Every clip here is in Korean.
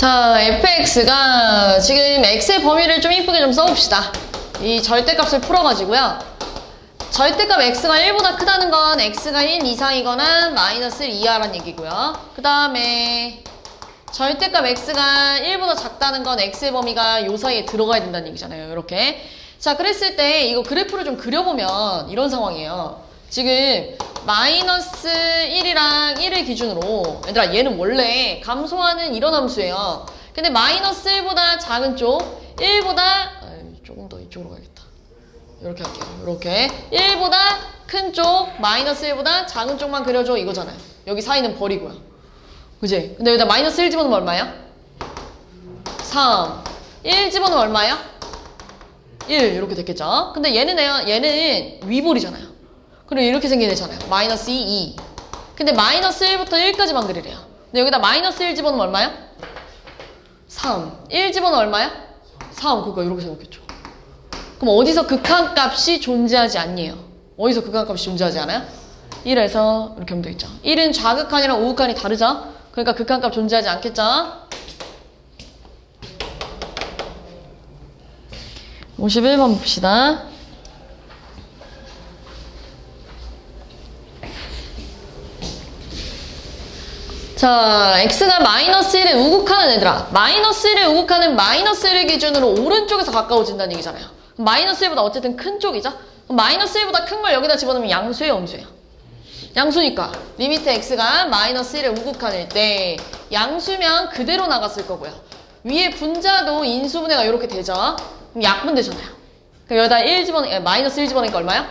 자, fx가 지금 x의 범위를 좀 이쁘게 좀 써봅시다. 이 절대값을 풀어가지고요. 절대값 x가 1보다 크다는 건 x가 1 이상이거나 마이너스 1 이하라는 얘기고요. 그 다음에 절대값 x가 1보다 작다는 건 x의 범위가 요 사이에 들어가야 된다는 얘기잖아요. 이렇게. 자, 그랬을 때 이거 그래프를 좀 그려보면 이런 상황이에요. 지금 마이너스 1이랑 1을 기준으로 얘들아 얘는 원래 감소하는 이런 함수예요. 근데 마이너스 1보다 작은 쪽 1보다 조금 더 이쪽으로 가야겠다. 이렇게 할게요. 이렇게 1보다 큰 쪽 마이너스 1보다 작은 쪽만 그려줘 이거잖아요. 여기 사이는 버리고요. 그지? 근데 여기다 마이너스 1 집어넣으면 얼마야? 3 1 집어넣으면 얼마야? 1 이렇게 됐겠죠? 근데 얘는 위볼이잖아요. 그리고 이렇게 생긴 애잖아요. 마이너스 2, 2. 근데 마이너스 1부터 1까지만 그리래요. 근데 여기다 마이너스 1 집어넣으면 얼마야? 3 1 집어넣으면 얼마야? 3 그러니까 이렇게 생겼겠죠. 그럼 어디서 극한값이 존재하지 않니에요? 어디서 극한값이 존재하지 않아요? 1에서 이렇게 하면 되겠죠. 1은 좌극한이랑 우극한이 다르죠? 그러니까 극한값 존재하지 않겠죠? 51번 봅시다. 자, x가 마이너스 1에 우극하는 얘들아. 마이너스 1에 우극하는 마이너스 1을 기준으로 오른쪽에서 가까워진다는 얘기잖아요. 마이너스 1보다 어쨌든 큰 쪽이죠? 그럼 마이너스 1보다 큰 걸 여기다 집어넣으면 양수예요, 음수예요? 양수니까 리미트 x가 마이너스 1에 우극한일 때 양수면 그대로 나갔을 거고요. 위에 분자도 인수분해가 이렇게 되죠? 그럼 약분 되잖아요. 그럼 여기다 마이너스 1 집어넣으니까 얼마야?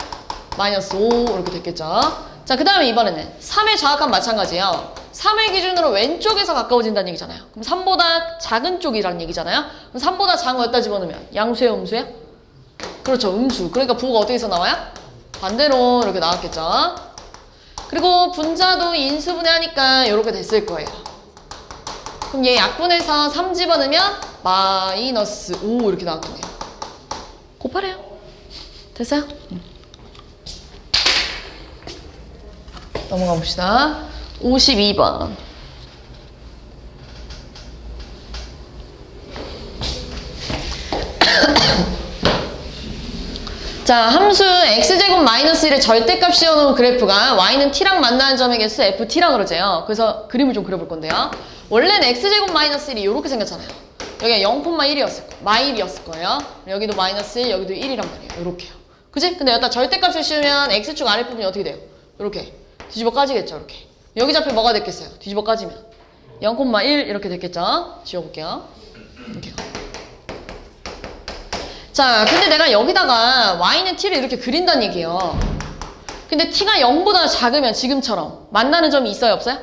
마이너스 5 이렇게 됐겠죠? 자, 그 다음에 이번에는 3의 좌극한 마찬가지예요. 3을 기준으로 왼쪽에서 가까워진다는 얘기잖아요. 그럼 3보다 작은 쪽이라는 얘기잖아요. 그럼 3보다 작은 거 여기다 집어넣으면 양수예요, 음수예요? 그렇죠, 음수. 그러니까 부호가 어떻게 해서 나와요? 반대로 이렇게 나왔겠죠. 그리고 분자도 인수분해하니까 이렇게 됐을 거예요. 그럼 얘 약분해서 3 집어넣으면 마이너스 5 이렇게 나왔겠네요. 곱하래요. 됐어요? 넘어가 봅시다. 52번. 자, 함수 x제곱 마이너스 1의 절대값 씌워놓은 그래프가 y는 t랑 만나는 점의 개수 ft랑 그러재요. 그래서 그림을 좀 그려볼 건데요. 원래는 x제곱 마이너스 1이 이렇게 생겼잖아요. 여기가 0,1이었을 거예요. 마일이었을 거예요. 여기도 마이너스 1, 여기도 1이란 말이에요. 이렇게요. 그치? 근데 여기다 절대값을 씌우면 x축 아랫부분이 어떻게 돼요? 이렇게 뒤집어 까지겠죠. 이렇게. 여기 잡혀 뭐가 됐겠어요? 뒤집어 까지면 0,1 이렇게 됐겠죠. 지워볼게요. 이렇게요. 자, 근데 내가 여기다가 y는 t를 이렇게 그린다는 얘기예요. 근데 t가 0보다 작으면 지금처럼 만나는 점이 있어요, 없어요?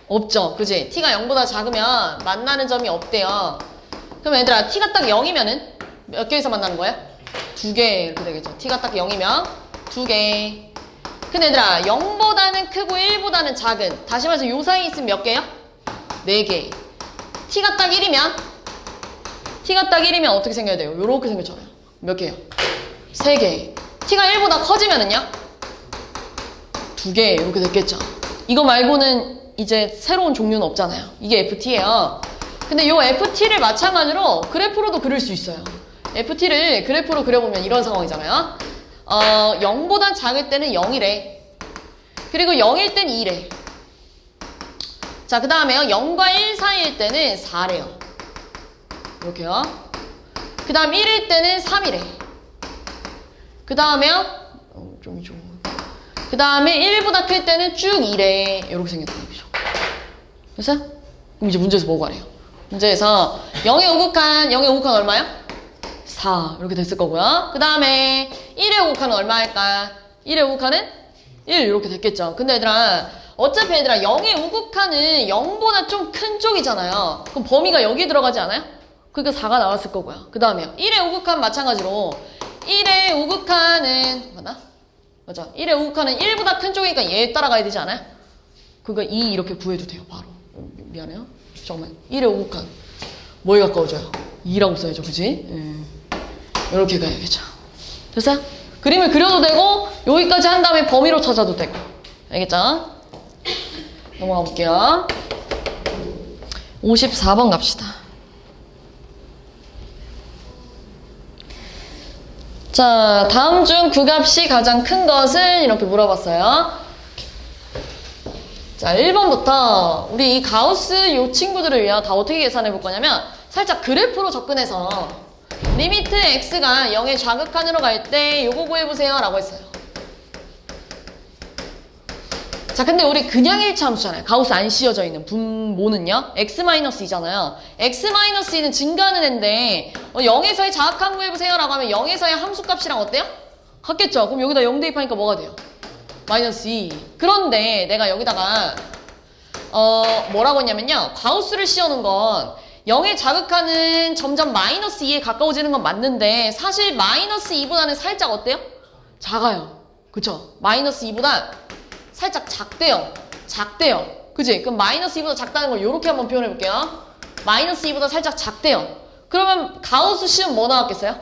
없죠. 그지? t가 0보다 작으면 만나는 점이 없대요. 그럼 얘들아, t가 딱 0이면은 몇 개에서 만나는 거야? 2개 이렇게 되겠죠. t가 딱 0이면 2개. 근데 얘들아, 0보다는 크고 1보다는 작은, 다시 말해서 요 사이에 있으면 몇 개요? 4개. t가 딱 1이면 어떻게 생겨야 돼요? 요렇게 생겼잖아요. 몇 개요? 3개. t가 1보다 커지면은요? 2개 이렇게 됐겠죠. 이거 말고는 이제 새로운 종류는 없잖아요. 이게 ft예요. 근데 요 ft를 마찬가지로 그래프로도 그릴 수 있어요. ft를 그래프로 그려보면 이런 상황이잖아요. 0보다 작을 때는 0이래. 그리고 0일 땐 2래. 자, 그 다음에요. 0과 1 사이일 때는 4래요. 이렇게요. 그 다음 1일 때는 3이래. 그 다음에요. 좀 이쪽으로. 그 다음에 1보다 클 때는 쭉 2래. 이렇게 생겼다는 얘기죠. 됐어요? 그럼 이제 문제에서 뭐 구하래요? 문제에서 0의 우극한 얼마요? 4 이렇게 됐을 거고요. 그 다음에 1의 우극한은 얼마일까? 1의 우극한은 1 이렇게 됐겠죠. 근데 얘들아, 어차피 얘들아 0의 우극한은 0보다 좀 큰 쪽이잖아요. 그럼 범위가 여기 들어가지 않아요? 그러니까 4가 나왔을 거고요. 그 다음에요. 1의 우극한 마찬가지로 1의 우극한은 맞나? 맞아. 1의 우극한은 1보다 큰 쪽이니까 얘 따라가야 되지 않아요? 그러니까 2 이렇게 구해도 돼요. 바로. 미안해요. 잠깐만. 1의 우극한 뭐에 가까워져요? 2라고 써야죠. 그지? 이렇게 가야겠죠. 됐어요? 그림을 그려도 되고 여기까지 한 다음에 범위로 찾아도 되고. 알겠죠? 넘어가 볼게요. 54번 갑시다. 자, 다음 중 구값이 가장 큰 것은 이렇게 물어봤어요. 자, 1번부터 우리 이 가우스 요 친구들을 위해 다 어떻게 계산해 볼 거냐면 살짝 그래프로 접근해서 리미트 x가 0의 좌극한으로 갈 때 요거 구해보세요 라고 했어요. 자, 근데 우리 그냥 일차 함수잖아요. 가우스 안 씌워져 있는 분모는요. x-2잖아요. x-2는 증가하는 애인데 0에서의 좌극한 구해보세요 라고 하면 0에서의 함수값이랑 어때요? 같겠죠? 그럼 여기다 0 대입하니까 뭐가 돼요? -2. 그런데 내가 여기다가 뭐라고 했냐면요. 가우스를 씌워놓은 건 0의 좌극하는 점점 -2에 가까워지는 건 맞는데 사실 -2보다는 살짝 어때요? 작아요. 그쵸? -2보다 살짝 작대요. 그치? 그럼 -2보다 작다는 걸 이렇게 한번 표현해 볼게요. -2보다 살짝 작대요. 그러면 가우스 씌우면 뭐 나왔겠어요?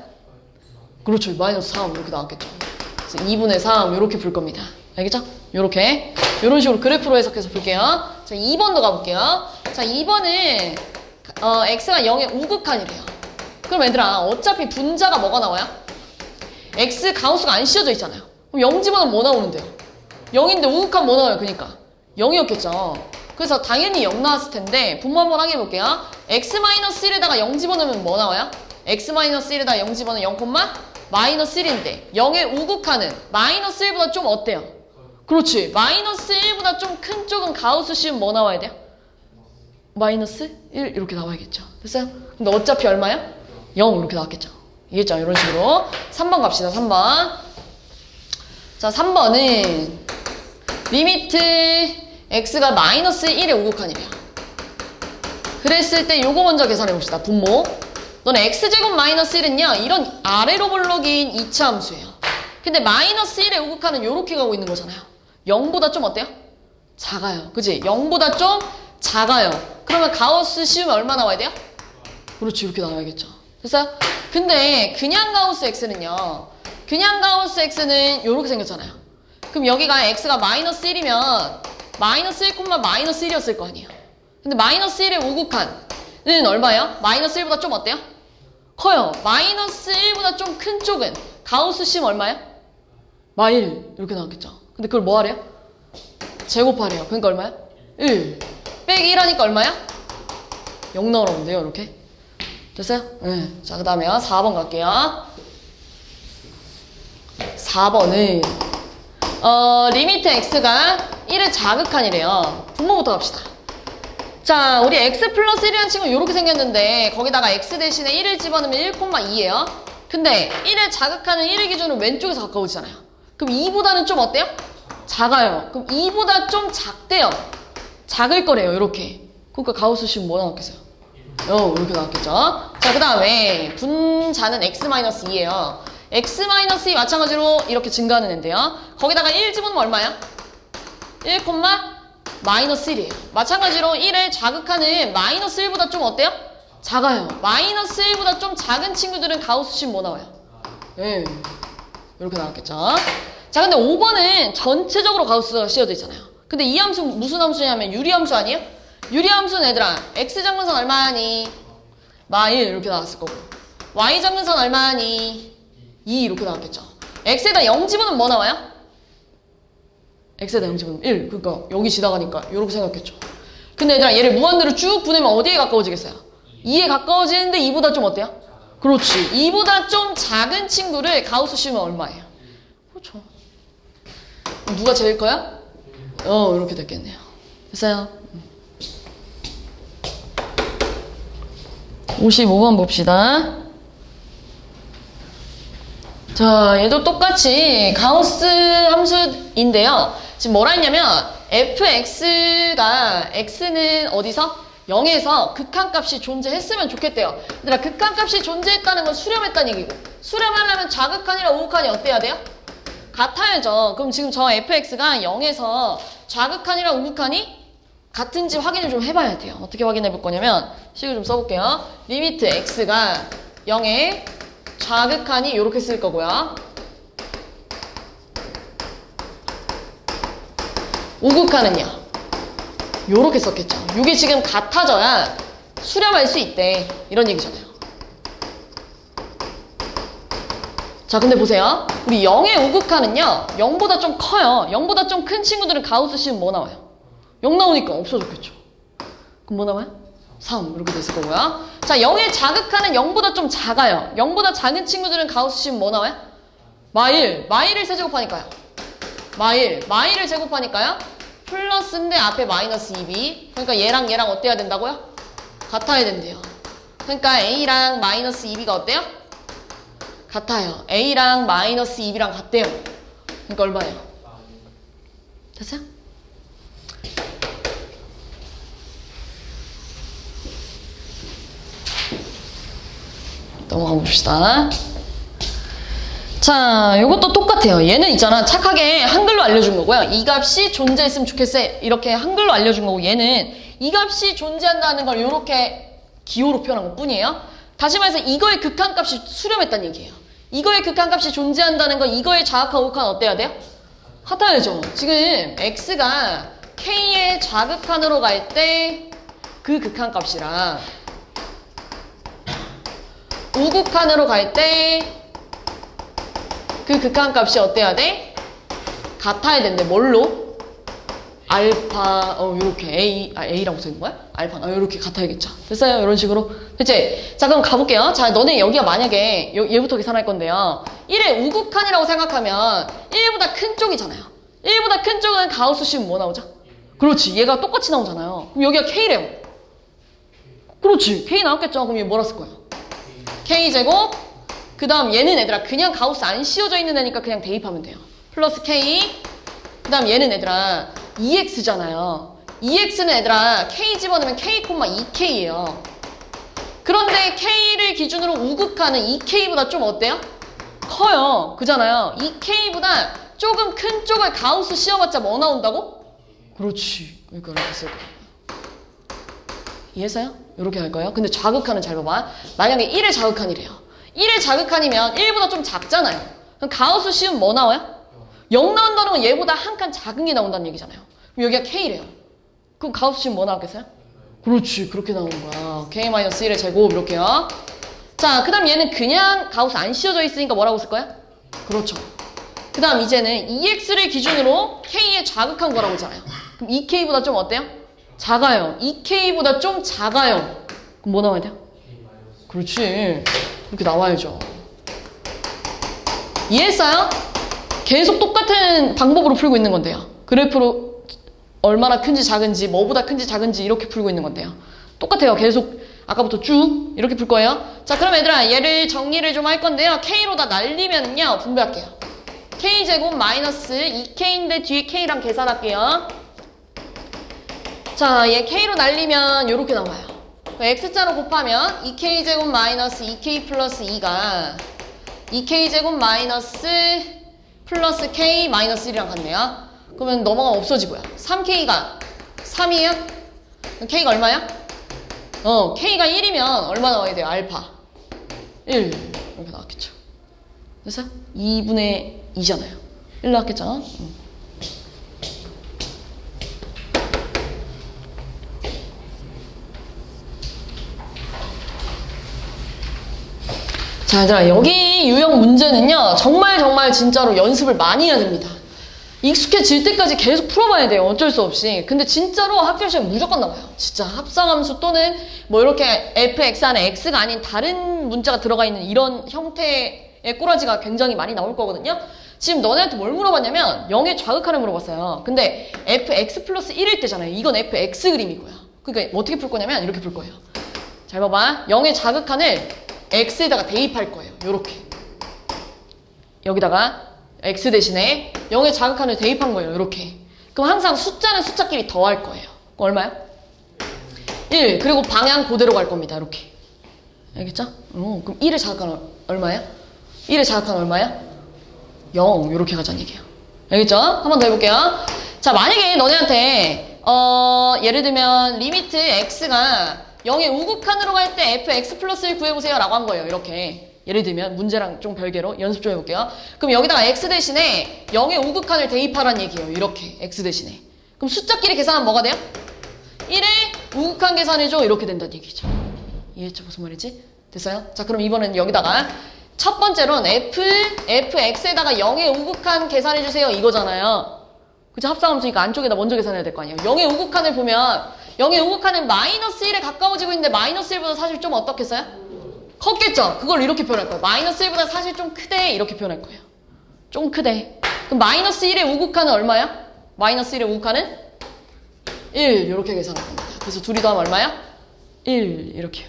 그렇죠. -3 이렇게 나왔겠죠. 그래서 2분의 3 이렇게 풀 겁니다. 알겠죠? 요렇게 이런 식으로 그래프로 해석해서 볼게요. 자, 2번도 가볼게요. 자, 2번은 x가 0의 우극한이래요. 그럼 얘들아 어차피 분자가 뭐가 나와요? x 가우스가 안 씌워져 있잖아요. 그럼 0 집어넣으면 뭐 나오는데요? 0인데 우극한 뭐 나와요? 그니까 0이었겠죠. 그래서 당연히 0 나왔을 텐데 분모 한번 하게 볼게요. x-1에다가 0 집어넣으면 뭐 나와요? x-1에다가 0 집어넣으면 0,-1인데 0의 우극한은 -1보다 좀 어때요? 그렇지. -1보다 좀 큰 쪽은 가우스 씌우면 뭐 나와야 돼요? -1 이렇게 나와야겠죠. 됐어요? 근데 어차피 얼마야? 0 이렇게 나왔겠죠. 이해했죠? 이런 식으로 3번 갑시다. 3번. 자, 3번은 리미트 x가 -1의 우극한이래요. 그랬을 때 요거 먼저 계산해 봅시다. 분모. 너는 x제곱 -1은요 이런 아래로 볼록인 2차 함수예요. 근데 -1의 우극한은 요렇게 가고 있는 거잖아요. 0보다 좀 어때요? 작아요. 그치? 0보다 좀 작아요. 그러면 가우스 씌우면 얼마 나와야 돼요? 그렇지. 이렇게 나와야겠죠. 됐어요? 근데 그냥 가우스 x는요. 그냥 가우스 x는 요렇게 생겼잖아요. 그럼 여기가 x가 -1이면 -1,-1이었을 거 아니에요. 근데 -1의 우극한은 얼마예요? -1보다 좀 어때요? 커요. -1보다 좀 큰 쪽은 가우스 씌우면 얼마예요? -1 이렇게 나왔겠죠. 근데 그걸 뭐 하래요? 제곱하래요. 그러니까 얼마야? 1 빼기 1 하니까 얼마야? 0 나오라면 돼요. 이렇게. 됐어요? 네. 자, 그 다음에요. 4번 갈게요. 4번은 리미트 x가 1의 좌극한이래요. 분모부터 갑시다. 자, 우리 x 플러스 1이라는 친구는 이렇게 생겼는데 거기다가 x 대신에 1을 집어넣으면 1,2예요. 근데 1의 좌극한은 1의 기준으로 왼쪽에서 가까워지잖아요. 그럼 2보다는 좀 어때요? 작아요. 그럼 2보다 좀 작대요. 작을 거래요. 이렇게. 그러니까 가우스 씌우면 뭐 나왔겠어요? 이렇게 나왔겠죠. 자, 그 다음에 분자는 x-2예요. x-2 마찬가지로 이렇게 증가하는 애인데요. 거기다가 1 집어넣으면 얼마야? 1,-1이에요. 마찬가지로 1의 좌극한은 -1보다 좀 어때요? 작아요. -1보다 좀 작은 친구들은 가우스 씌우면 뭐 나와요? 네. 이렇게 나왔겠죠. 자, 근데 5번은 전체적으로 가우스가 씌워져 있잖아요. 근데 이 함수 무슨 함수냐면 유리함수 아니에요? 유리함수는 얘들아 x 적는선 얼마니? -1 이렇게 나왔을 거고 y 적는선 얼마니? 2 이렇게 나왔겠죠. x에다 0 집어넣으면 뭐 나와요? x에다 0 집어넣으면 1. 그러니까 여기 지나가니까 이렇게 생각했죠. 근데 얘들아 얘를 무한대로 쭉 보내면 어디에 가까워지겠어요? 2에 가까워지는데 2보다 좀 어때요? 그렇지. 2보다 좀 작은 친구를 가우스 씌우면 얼마예요? 그렇죠. 누가 제일 커요? 이렇게 됐겠네요. 됐어요? 55번 봅시다. 자, 얘도 똑같이 가우스 함수인데요. 지금 뭐라 했냐면 fx가 x는 어디서? 0에서 극한값이 존재했으면 좋겠대요. 얘들아 극한값이 존재했다는 건 수렴했다는 얘기고 수렴하려면 좌극한이랑 우극한이 어때야 돼요? 같아야죠. 그럼 지금 저 fx가 0에서 좌극한이랑 우극한이 같은지 확인을 좀 해봐야 돼요. 어떻게 확인해 볼 거냐면 식을 좀 써볼게요. 리미트 x가 0에 좌극한이 이렇게 쓸 거고요. 우극한은요. 요렇게 썼겠죠. 이게 지금 같아져야 수렴할 수 있대. 이런 얘기잖아요. 자, 근데 보세요. 우리 0의 우극한은요, 0보다 좀 커요. 0보다 좀 큰 친구들은 가우스 씌우면 뭐 나와요? 0 나오니까 없어졌겠죠. 그럼 뭐 나와요? 3 이렇게 됐을 거고요. 자, 0의 자극한은 0보다 좀 작아요. 0보다 작은 친구들은 가우스 씌우면 뭐 나와요? 마일을 세제곱하니까요. 마일을 제곱하니까요. 플러스인데 앞에 마이너스 2b. 그러니까 얘랑 어때야 된다고요? 같아야 된대요. 그러니까 a랑 마이너스 2b가 어때요? 같아요. a랑 마이너스 2b랑 같대요. 그러니까 얼마예요? 됐어요? 넘어가 봅시다. 자, 요것도 똑같아요. 얘는 있잖아. 착하게 한글로 알려준 거고요. 이 값이 존재했으면 좋겠어. 이렇게 한글로 알려준 거고, 얘는 이 값이 존재한다는 걸 이렇게 기호로 표현한 것 뿐이에요. 다시 말해서 이거의 극한값이 수렴했다는 얘기예요. 이거의 극한값이 존재한다는 건 이거의 자극한 우극한 어때야 돼요? 같아야죠. 지금 x가 k의 자극한으로 갈 때 그 극한값이랑 우극한으로 갈 때 그 극한값이 어때야 돼? 같아야 된대. 뭘로? 알파, 요렇게 A라고 써있는 거야? 알파, 요렇게 같아야겠죠. 됐어요? 이런 식으로. 됐지? 자, 그럼 가볼게요. 자, 너네 여기가 만약에, 얘부터 계산할 건데요. 1의 우극한이라고 생각하면 1보다 큰 쪽이잖아요. 1보다 큰 쪽은 가우스 씌우면 뭐 나오죠? 그렇지. 얘가 똑같이 나오잖아요. 그럼 여기가 K래요. 그렇지. K 나왔겠죠? 그럼 얘 뭐라 쓸 거예요? K제곱, 그 다음 얘는 얘들아 그냥 가우스 안 씌워져 있는 애니까 그냥 대입하면 돼요. 플러스 K, 그 다음 얘는 얘들아 2X잖아요. 2X는 얘들아 K 집어넣으면 K, 2K예요. 그런데 K를 기준으로 우극하는 2K보다 좀 어때요? 커요. 그잖아요. 2K보다 조금 큰 쪽을 가우스 씌워봤자 뭐 나온다고? 그렇지. 그러니까 이렇게 쓸 거예요. 이해했어요? 이렇게 할 거예요. 근데 자극한은 잘 봐봐. 만약에 1의 자극한이래요. 1의 자극한이면 1보다 좀 작잖아요. 그럼 가우스 씌우면 뭐 나와요? 0 나온다는 건 얘보다 한 칸 작은 게 나온다는 얘기잖아요. 그럼 여기가 K래요. 그럼 가우스 씌우면 뭐 나왔겠어요? 그렇지. 그렇게 나오는 거야. K-1의 제곱 이렇게요. 자, 그 다음 얘는 그냥 가우스 안 씌워져 있으니까 뭐라고 쓸 거야? 그렇죠. 그 다음 이제는 2X를 기준으로 K의 자극한 거라고 했잖아요. 그럼 2K보다 좀 어때요? 작아요. 2K보다 좀 작아요. 그럼 뭐 나와야 돼요? 그렇지. 그렇게 나와야죠. 이해했어요? 계속 똑같은 방법으로 풀고 있는 건데요. 그래프로 얼마나 큰지 작은지, 뭐보다 큰지 작은지 이렇게 풀고 있는 건데요. 똑같아요. 계속 아까부터 쭉 이렇게 풀 거예요. 자, 그럼 얘들아 얘를 정리를 좀 할 건데요. K로 다 날리면요. 분배할게요. K제곱 마이너스 2K인데 뒤에 K랑 계산할게요. 자, 얘 K로 날리면 이렇게 나와요. X자로 곱하면 2K제곱 마이너스 2K 플러스 2가 2K제곱 마이너스 플러스 K 마이너스 1이랑 같네요. 그러면 넘어가면 없어지고요. 3K가 3이에요? K가 얼마야? K가 1이면 얼마 나와야 돼요? 알파 1 이렇게 나왔겠죠. 됐어요? 2분의 2잖아요. 1 나왔겠죠? 자, 얘들아 여기 유형 문제는요 정말 진짜로 연습을 많이 해야 됩니다. 익숙해질 때까지 계속 풀어봐야 돼요. 어쩔 수 없이. 근데 진짜로 학교 시험에 무조건 나와요. 진짜 합성함수 또는 뭐 이렇게 fx 안에 x가 아닌 다른 문자가 들어가 있는 이런 형태의 꼬라지가 굉장히 많이 나올 거거든요. 지금 너네한테 뭘 물어봤냐면 0의 좌극한을 물어봤어요. 근데 fx 플러스 1일 때잖아요. 이건 fx 그림이고요. 그러니까 어떻게 풀 거냐면 이렇게 풀 거예요. 잘 봐봐. 0의 자극한을 x에다가 대입할 거예요. 요렇게 여기다가 x 대신에 0의 자극한을 대입한 거예요. 요렇게. 그럼 항상 숫자는 숫자끼리 더할 거예요. 얼마요? 1. 그리고 방향 그대로 갈 겁니다. 이렇게. 알겠죠? 그럼 1의 자극한 얼마야? 1의 자극한 얼마야? 0. 요렇게 가자는 얘기예요. 알겠죠? 한 번 더 해볼게요. 자, 만약에 너네한테 예를 들면 리미트 x가 0의 우극한으로 갈 때 fx 플러스 1 구해보세요 라고 한 거예요. 이렇게. 예를 들면 문제랑 좀 별개로 연습 좀 해볼게요. 그럼 여기다가 x 대신에 0의 우극한을 대입하라는 얘기예요. 이렇게 x 대신에. 그럼 숫자끼리 계산하면 뭐가 돼요? 1의 우극한 계산해줘. 이렇게 된다는 얘기죠. 이해했죠? 무슨 말이지? 됐어요? 자, 그럼 이번엔 여기다가 첫 번째로는 fx에다가 0의 우극한 계산해주세요. 이거잖아요. 그치? 합성함수니까 안쪽에다 먼저 계산해야 될 거 아니에요. 0의 우극한을 보면 0의 우극한은 마이너스 1에 가까워지고 있는데 마이너스 1보다 사실 좀 어떻겠어요? 컸겠죠? 그걸 이렇게 표현할 거예요. 마이너스 1보다 사실 좀 크대 이렇게 표현할 거예요. 좀 크대. 그럼 마이너스 1의 우극한은 얼마야? 마이너스 1의 우극한은 1 이렇게 계산할 겁니다. 그래서 둘이 더하면 얼마야? 1 이렇게요.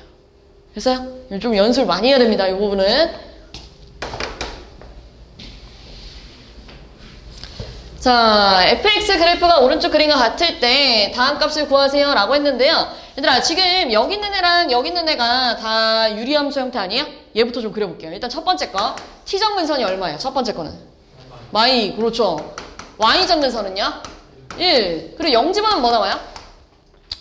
됐어요? 좀 연습을 많이 해야 됩니다. 이 부분은. 자, fx 그래프가 오른쪽 그림과 같을 때 다음 값을 구하세요 라고 했는데요. 얘들아 지금 여기 있는 애랑 여기 있는 애가 다 유리함수 형태 아니에요? 얘부터 좀 그려볼게요. 일단 첫 번째 거 t정근선이 얼마예요? 첫 번째 거는 y. 그렇죠. y정근선은요? 1. 그리고 0 집어넣으면 뭐 나와요?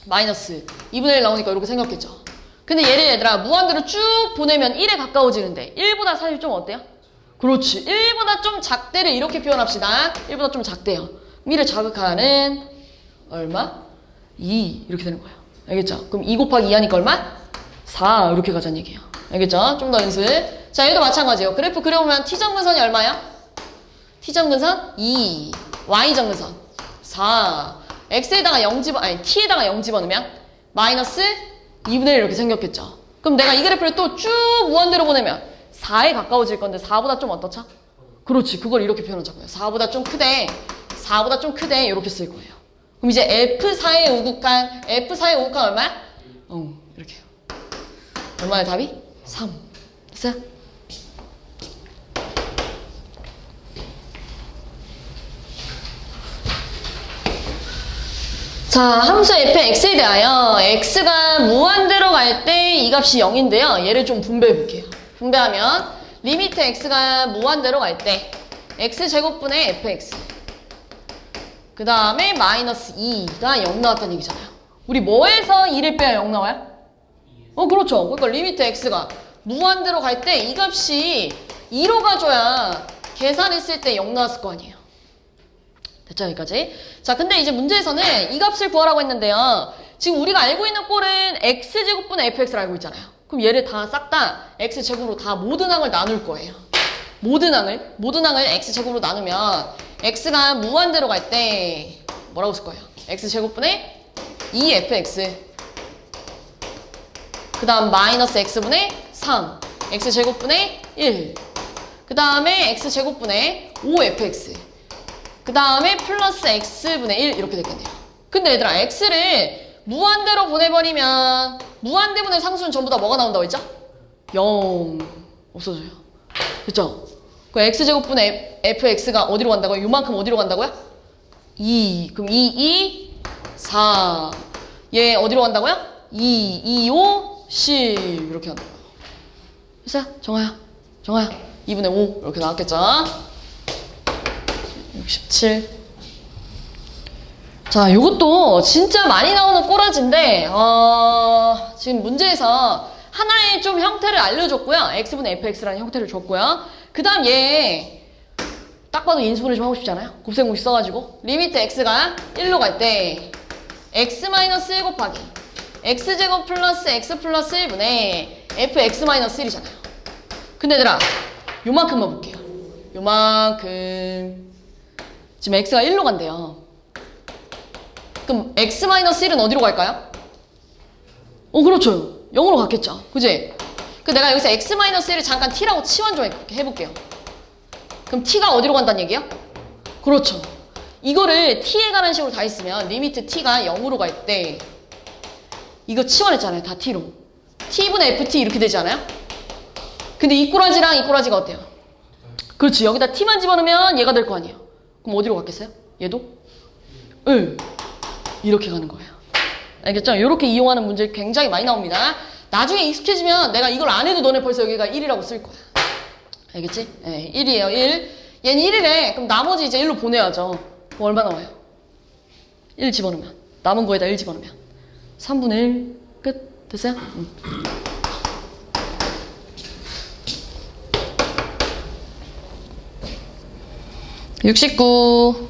마이너스 2분의 1 나오니까 이렇게 생겼겠죠. 근데 얘를 얘들아 무한대로 쭉 보내면 1에 가까워지는데 1보다 사실 좀 어때요? 그렇지. 1보다 좀 작대를 이렇게 표현합시다. 1보다 좀 작대요. 1을 자극하는 얼마? 2 이렇게 되는 거예요. 알겠죠? 그럼 2 곱하기 2 하니까 얼마? 4 이렇게 가자는 얘기예요. 알겠죠? 좀 더 연습. 자, 얘도 마찬가지예요. 그래프 그려보면 t정근선이 얼마야? t정근선 2, y정근선 4. x에다가 0 t에다가 0 집어넣으면 마이너스 2분의 1 이렇게 생겼겠죠. 그럼 내가 이 그래프를 또 쭉 무한대로 보내면 4에 가까워질 건데 4보다 좀 어떻죠? 그렇지. 그걸 이렇게 표현하자고요. 4보다 좀 크대. 4보다 좀 크대. 이렇게 쓸 거예요. 그럼 이제 F4의 우극한 얼마야? 이렇게요. 얼마야 답이? 3. 됐어요? 자, 함수 fx에 대하여 x가 무한대로 갈 때 이 값이 0인데요. 얘를 좀 분배해 볼게요. 분배하면 리미트 x가 무한대로 갈 때 x제곱분의 fx 그 다음에 마이너스 2가 0 나왔다는 얘기잖아요. 우리 뭐에서 2를 빼야 0 나와요? 그렇죠. 그러니까 리미트 x가 무한대로 갈 때 이 값이 2로 가줘야 계산했을 때 0 나왔을 거 아니에요. 됐죠? 여기까지. 자, 근데 이제 문제에서는 이 값을 구하라고 했는데요. 지금 우리가 알고 있는 꼴은 x제곱분의 fx를 알고 있잖아요. 그럼 얘를 다 싹 다 x제곱으로 다 모든 항을 나눌 거예요. 모든 항을 x제곱으로 나누면 x가 무한대로 갈 때 뭐라고 쓸 거예요? x제곱분의 2fx 그 다음 마이너스 x분의 3 x제곱분의 1 그 다음에 x제곱분의 5fx 그 다음에 플러스 x분의 1 이렇게 됐겠네요. 근데 얘들아 x를 무한대로 보내버리면 무한대분의 상수는 전부 다 뭐가 나온다고 했죠? 0 없어져요. 그쵸? 그 x제곱분의 fx가 어디로 간다고요? 요만큼 어디로 간다고요? 2. 그럼 2, 4. 얘 어디로 간다고요? 2, 5, 10 이렇게 간다고요. 됐어요? 정아야 2분의 5 이렇게 나왔겠죠? 67. 자, 요것도 진짜 많이 나오는 꼬라지인데 지금 문제에서 하나의 좀 형태를 알려줬고요. x분의 fx라는 형태를 줬고요. 그 다음 얘 딱 봐도 인수분해 좀 하고 싶지 않아요? 곱셈공식 써가지고 리미트 x가 1로 갈 때 x-1 곱하기 x제곱 플러스 x 플러스 1분의 fx-1이잖아요. 근데 얘들아 요만큼만 볼게요. 요만큼 지금 x가 1로 간대요. 그럼 x-1은 어디로 갈까요? 그렇죠. 0으로 갔겠죠. 그지? 그 내가 여기서 x-1을 잠깐 t라고 치환 좀 해볼게요. 그럼 t가 어디로 간다는 얘기야? 그렇죠. 이거를 t에 관한 식으로 다 했으면 리미트 t가 0으로 갈 때 이거 치환했잖아요. 다 t로. t분의 ft 이렇게 되지 않아요? 근데 이 꼬라지랑 이 꼬라지가 어때요? 그렇지. 여기다 t만 집어넣으면 얘가 될 거 아니에요. 그럼 어디로 갔겠어요? 얘도? 응. 이렇게 가는 거예요. 알겠죠? 이렇게 이용하는 문제 굉장히 많이 나옵니다. 나중에 익숙해지면 내가 이걸 안 해도 너네 벌써 여기가 1이라고 쓸 거야. 알겠지? 네, 1이에요. 1. 얘는 1이래. 그럼 나머지 이제 1로 보내야죠. 그럼 얼마 나와요? 1 집어넣으면. 남은 거에다 1 집어넣으면. 3분의 1. 끝. 됐어요? 69.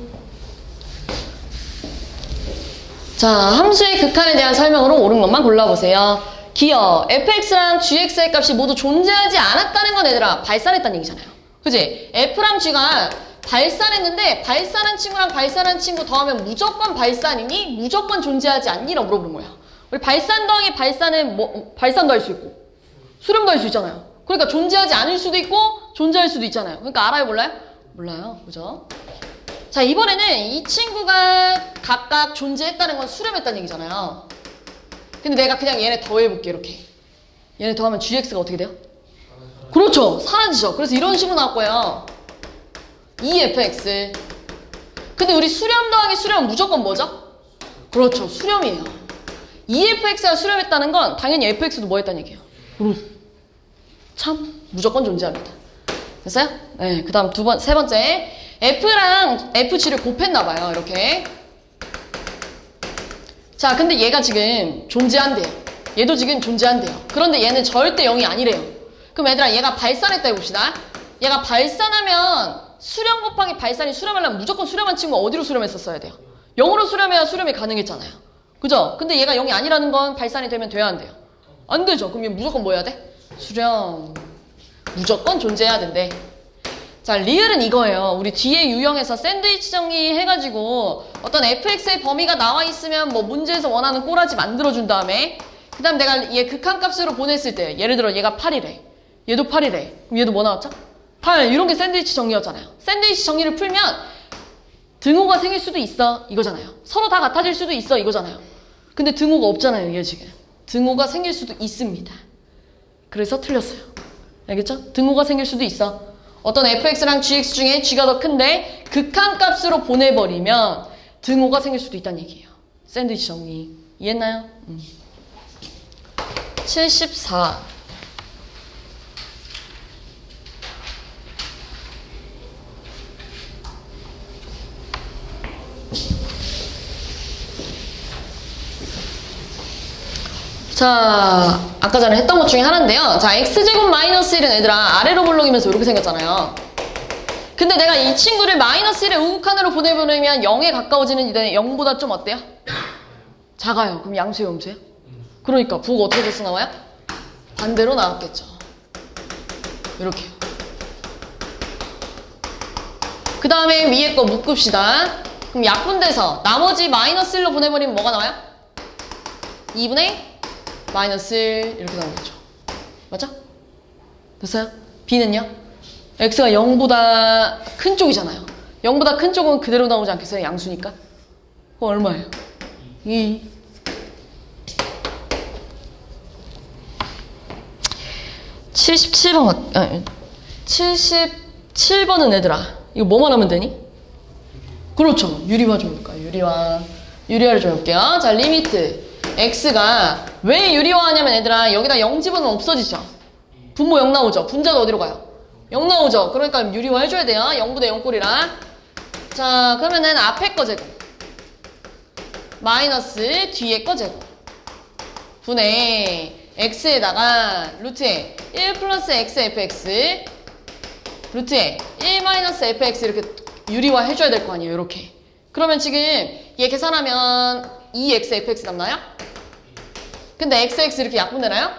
자, 함수의 극한에 대한 설명으로 옳은 것만 골라보세요. 기어 fx랑 gx의 값이 모두 존재하지 않았다는 건 얘들아 발산했다는 얘기잖아요. 그지? f랑 g가 발산했는데 발산한 친구랑 발산한 친구 더하면 무조건 발산이니 무조건 존재하지 않니? 라고 물어보는 거야. 우리 발산 더하기 발산은 뭐 발산도 할 수 있고 수렴도 할 수 있잖아요. 그러니까 존재하지 않을 수도 있고 존재할 수도 있잖아요. 그러니까 알아요 몰라요? 몰라요. 그죠? 자 이번에는 이 친구가 각각 존재했다는 건 수렴했다는 얘기잖아요. 근데 내가 그냥 얘네 더해볼게 이렇게. 얘네 더하면 gx가 어떻게 돼요? 그렇죠. 사라지죠. 그래서 이런 식으로 나올 거예요. 2fx. 근데 우리 수렴 더하기 수렴은 무조건 뭐죠? 그렇죠. 수렴이에요. 2fx가 수렴했다는 건 당연히 fx도 뭐 했다는 얘기예요. 참 무조건 존재합니다. 됐어요? 네. 그 다음 세 번째. f랑 fg를 곱했나봐요. 이렇게. 자, 근데 얘가 지금 존재한대요. 얘도 지금 존재한대요. 그런데 얘는 절대 0이 아니래요. 그럼 얘들아, 얘가 발산했다 해봅시다. 얘가 발산하면 수렴 곱하기 발산이 수렴하려면 무조건 수렴한 친구가 어디로 수렴했었어야 돼요? 0으로 수렴해야 수렴이 가능했잖아요. 그죠? 근데 얘가 0이 아니라는 건 발산이 되면 돼야 안 돼요? 안 되죠. 그럼 얘 무조건 뭐 해야 돼? 수렴. 무조건 존재해야 된대. 자, 리을은 이거예요. 우리 뒤에 유형에서 샌드위치 정리해가지고 어떤 fx의 범위가 나와 있으면 뭐 문제에서 원하는 꼬라지 만들어준 다음에 그 다음 내가 얘 극한값으로 보냈을 때 예를 들어 얘가 8이래. 얘도 8이래. 그럼 얘도 뭐 나왔죠? 8. 이런 게 샌드위치 정리였잖아요. 샌드위치 정리를 풀면 등호가 생길 수도 있어. 이거잖아요. 서로 다 같아질 수도 있어. 이거잖아요. 근데 등호가 없잖아요. 얘 지금. 등호가 생길 수도 있습니다. 그래서 틀렸어요. 알겠죠? 등호가 생길 수도 있어. 어떤 fx랑 gx 중에 g가 더 큰데 극한값으로 보내버리면 등호가 생길 수도 있다는 얘기예요. 샌드위치 정리. 이해했나요? 74. 자, 아까 전에 했던 것 중에 하나인데요. 자, x제곱 마이너스 1은 얘들아 아래로 볼록이면서 이렇게 생겼잖아요. 근데 내가 이 친구를 마이너스 1의 우극한으로 보내보내면 0에 가까워지는 이데 0보다 좀 어때요? 작아요. 그럼 양수예요, 음수예요? 그러니까 부호가 어떻게 돼서 나와요? 반대로 나왔겠죠. 이렇게요. 그 다음에 위에 거 묶읍시다. 그럼 약분돼서 나머지 마이너스 1로 보내버리면 뭐가 나와요? 2분의 마이너스 1 이렇게 나오겠죠. 맞죠? 됐어요? b는요? x가 0보다 큰 쪽이잖아요. 0보다 큰 쪽은 그대로 나오지 않겠어요? 양수니까. 그럼 얼마예요? 2. 아니, 77번은 얘들아 이거 뭐만 하면 되니? 그렇죠. 유리화 좀 볼까요? 유리화를 좀 볼게요. 자, 리미트 x가 왜 유리화하냐면 얘들아 여기다 0 집어넣으면 없어지죠. 분모 0 나오죠. 분자도 어디로 가요? 0 나오죠. 그러니까 유리화 해줘야 돼요. 0분의 0꼴이라. 자, 그러면은 앞에 거 제곱 마이너스 뒤에 거 제곱 분의 x에다가 루트에 1 플러스 x fx 루트에 1 마이너스 fx 이렇게 유리화 해줘야 될 거 아니에요. 이렇게. 그러면 지금 얘 계산하면 2x fx 남나요? 근데 xx 이렇게 약분되나요?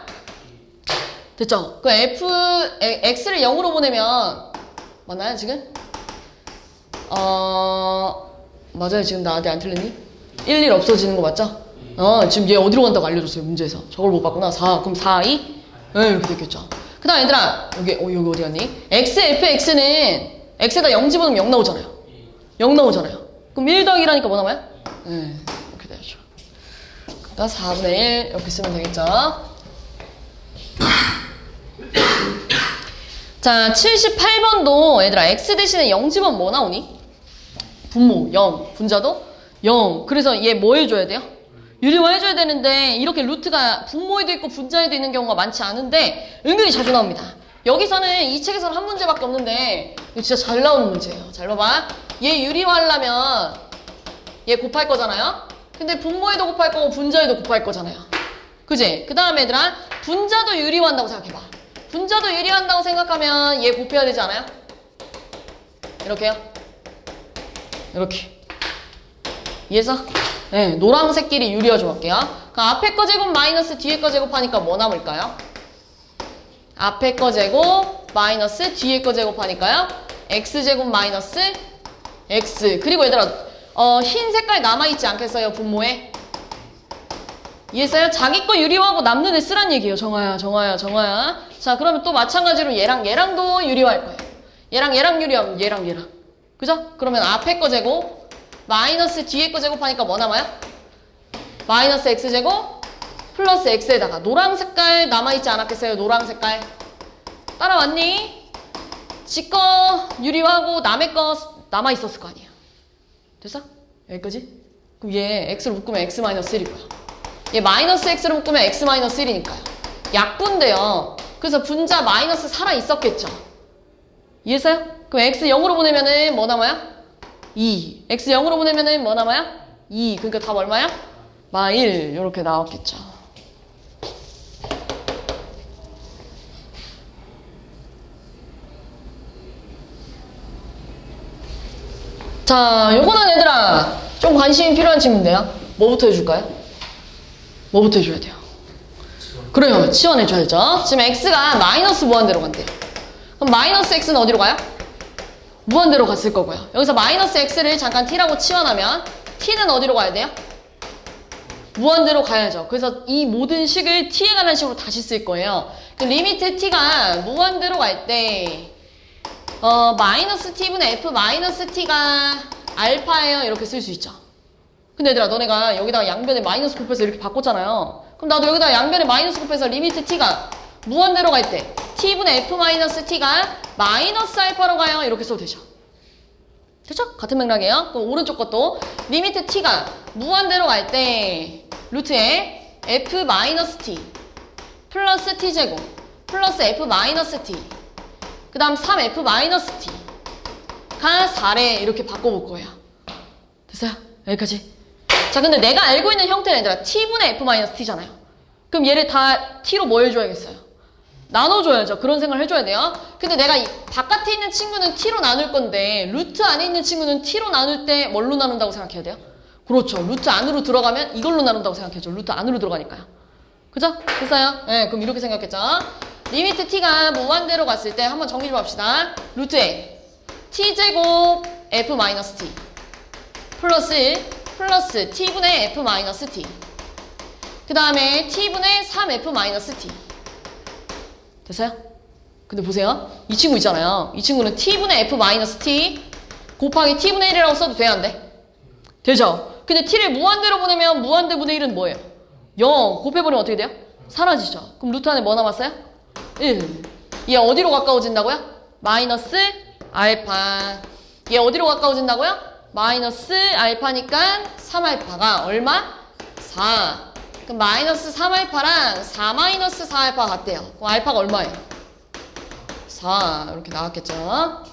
됐죠? 그 x를 0으로 보내면 맞나요 지금? 맞아요. 지금 나한테 안 틀렸니? 1 없어지는 거 맞죠? 지금 얘 어디로 간다고 알려줬어요 문제에서. 저걸 못 봤구나. 4 그럼 4, 2 이렇게 됐겠죠. 그 다음 얘들아 여기 어디 갔니? x fx는 x에다 0 집어넣으면 0 나오잖아요. 0 나오잖아요. 그럼 1 더하기라니까 뭐 남아요? 이렇게 되죠. 그러니까 4분의 1 이렇게 쓰면 되겠죠. 자, 78번도 얘들아 x 대신에 0 집어넣으면 뭐 나오니? 분모 0, 분자도 0. 그래서 얘 뭐 해줘야 돼요? 유리화 해줘야 되는데 이렇게 루트가 분모에도 있고 분자에도 있는 경우가 많지 않은데 은근히 자주 나옵니다. 여기서는 이 책에서는 한 문제밖에 없는데 이거 진짜 잘 나오는 문제예요. 잘 봐봐. 얘 유리화하려면 얘 곱할 거잖아요. 근데 분모에도 곱할 거고 분자에도 곱할 거잖아요. 그지? 그 다음에 얘들아 분자도 유리화한다고 생각해봐. 분자도 유리화한다고 생각하면 얘 곱해야 되지 않아요? 이렇게요? 이렇게. 이해서? 네, 노란색끼리 유리화 좀 할게요. 그럼 앞에 거 제곱 마이너스 뒤에 거 제곱하니까 뭐 남을까요? 앞에 거 제곱 마이너스 뒤에 거 제곱하니까요. x제곱 마이너스 x. 그리고 얘들아 흰 색깔 남아있지 않겠어요? 분모에? 이해했어요? 자기 거 유리화하고 남는 애 쓰란 얘기예요. 정아야. 자, 그러면 또 마찬가지로 얘랑도 유리화할 거예요. 얘랑 유리하면 얘랑. 그죠? 그러면 앞에 거 제곱 마이너스 뒤에 거 제곱하니까 뭐 남아요? 마이너스 x제곱 플러스 x에다가 노랑 색깔 남아있지 않았겠어요? 노랑 색깔. 따라왔니? 지 거 유리화하고 남의 거 남아있었을 거 아니에요. 됐어? 여기까지? 그럼 얘 x로 묶으면 x 마이너스 1일 거야. 얘 마이너스 x로 묶으면 x 마이너스 1이니까요. 약분돼요. 그래서 분자 마이너스 살아있었겠죠. 이해했어요? 그럼 x 0으로 보내면은 뭐 남아요? 2. x 0으로 보내면은 뭐 남아요? 2. 그러니까 답 얼마야? 마 1. 이렇게 나왔겠죠. 자, 요거는 얘들아 좀 관심이 필요한 친구인데요. 뭐부터 해줄까요? 뭐부터 해줘야 돼요? 그래요, 치환해줘야죠. 지금 x가 마이너스 무한대로 간대요. 그럼 마이너스 x는 어디로 가요? 무한대로 갔을 거고요. 여기서 마이너스 x를 잠깐 t라고 치환하면 t는 어디로 가야 돼요? 무한대로 가야죠. 그래서 이 모든 식을 t에 관한 식으로 다시 쓸 거예요. 그 리미트 t가 무한대로 갈 때 마이너스 t분의 f 마이너스 t가 알파예요. 이렇게 쓸 수 있죠. 근데 얘들아 너네가 여기다가 양변에 마이너스 곱해서 이렇게 바꿨잖아요. 그럼 나도 여기다가 양변에 마이너스 곱해서 리미트 t가 무한대로 갈 때 t분의 f 마이너스 t가 마이너스 알파로 가요. 이렇게 써도 되죠. 됐죠? 같은 맥락이에요. 그럼 오른쪽 것도 리미트 t가 무한대로 갈 때 루트에 f 마이너스 t 플러스 t제곱 플러스 f 마이너스 t 그 다음 3f 마이너스 t가 4래 이렇게 바꿔볼 거예요. 됐어요? 여기까지. 자, 근데 내가 알고 있는 형태는 얘들아 t분의 f 마이너스 t잖아요. 그럼 얘를 다 t로 뭐 해줘야겠어요? 나눠줘야죠. 그런 생각을 해줘야 돼요. 근데 내가 이 바깥에 있는 친구는 t로 나눌 건데 루트 안에 있는 친구는 t로 나눌 때 뭘로 나눈다고 생각해야 돼요? 그렇죠. 루트 안으로 들어가면 이걸로 나눈다고 생각해야죠. 루트 안으로 들어가니까요. 그죠? 됐어요? 네, 그럼 이렇게 생각했죠. 리미트 t가 무한대로 갔을 때 한번 정리 좀 합시다. 루트에 t제곱 f 마이너스 t 플러스 t분의 f 마이너스 t 그 다음에 t분의 3f 마이너스 t 됐어요? 근데 보세요. 이 친구 있잖아요. 이 친구는 t분의 f 마이너스 t 곱하기 t분의 1이라고 써도 돼야 안 돼? 되죠? 근데 t를 무한대로 보내면 무한대분의 1은 뭐예요? 0 곱해버리면 어떻게 돼요? 사라지죠. 그럼 루트 안에 뭐 남았어요? 1. 얘 어디로 가까워진다고요? 마이너스 알파. 얘 어디로 가까워진다고요? 마이너스 알파니까 3알파가 얼마? 4. 그럼 마이너스 3알파랑 4 마이너스 4알파 같대요. 그럼 알파가 얼마예요? 4. 이렇게 나왔겠죠?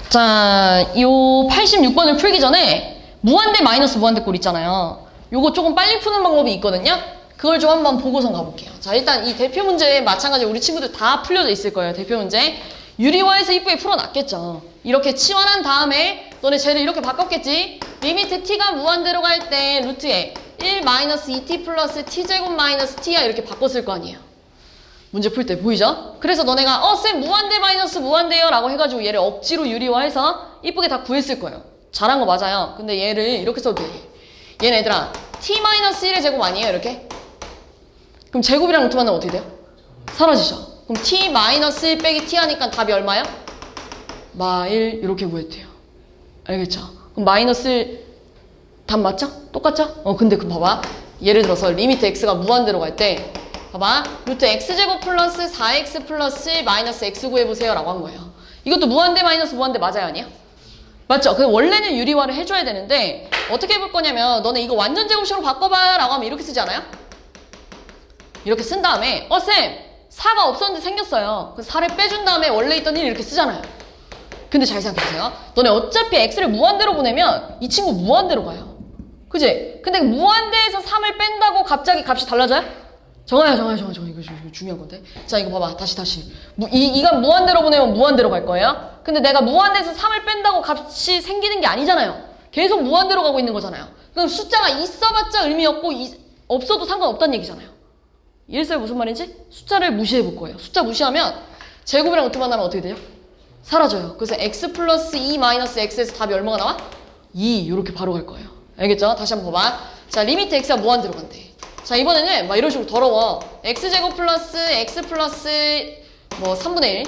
자, 요 86번을 풀기 전에 무한대 마이너스 무한대 꼴 있잖아요. 요거 조금 빨리 푸는 방법이 있거든요. 그걸 좀 한번 보고선 가볼게요. 자, 일단 이 대표 문제 마찬가지로 우리 친구들 다 풀려져 있을 거예요. 대표 문제. 유리화해서 이쁘게 풀어놨겠죠. 이렇게 치환한 다음에 너네 쟤를 이렇게 바꿨겠지? 리미트 t가 무한대로 갈 때 루트에 1 마이너스 2t 플러스 t제곱 마이너스 t야 이렇게 바꿨을 거 아니에요. 문제 풀 때 보이죠? 그래서 너네가 쌤 무한대 마이너스 무한대요 라고 해가지고 얘를 억지로 유리화해서 이쁘게 다 구했을 거예요. 잘한 거 맞아요. 근데 얘를 이렇게 써도 돼. 얘는 얘들아 t 마이너스 1의 제곱 아니에요 이렇게? 그럼 제곱이랑 루트 만나면 어떻게 돼요? 사라지죠. 그럼 t 마이너스 1 빼기 t 하니까 답이 얼마요? 마 1 이렇게 구했대요. 알겠죠? 그럼 마이너스 1 답 맞죠? 똑같죠? 근데 그 봐봐. 예를 들어서 리미트 x가 무한대로 갈 때 봐봐. 루트 x제곱 플러스 4x 플러스 1 마이너스 x 구해보세요 라고 한 거예요. 이것도 무한대 마이너스 무한대 맞아요 아니에요? 맞죠? 근데 원래는 유리화를 해줘야 되는데 어떻게 해볼 거냐면 너네 이거 완전 제곱식으로 바꿔봐 라고 하면 이렇게 쓰지 않아요? 이렇게 쓴 다음에 쌤 4가 없었는데 생겼어요. 그래서 4를 빼준 다음에 원래 있던 1 이렇게 쓰잖아요. 근데 잘 생각해보세요. 너네 어차피 x를 무한대로 보내면 이 친구 무한대로 가요. 그지? 근데 무한대에서 3을 뺀다고 갑자기 값이 달라져요? 정아야. 이거 중요한 건데. 자, 이거 봐봐. 다시. 이가 무한대로 보내면 무한대로 갈 거예요. 근데 내가 무한대에서 3을 뺀다고 값이 생기는 게 아니잖아요. 계속 무한대로 가고 있는 거잖아요. 그럼 숫자가 있어봤자 의미 없고, 없어도 상관없다는 얘기잖아요. 이해했어요? 무슨 말인지? 숫자를 무시해 볼 거예요. 숫자 무시하면 제곱이랑 루트 만나면 어떻게 돼요? 사라져요. 그래서 x 플러스 2 마이너스 x에서 답이 얼마가 나와? 2. 이렇게 바로 갈 거예요. 알겠죠? 다시 한번 봐봐. 자, 리미트 x가 무한대로 간대. 자, 이번에는 막 이런 식으로 더러워. x제곱 플러스 x 플러스 뭐 3분의 1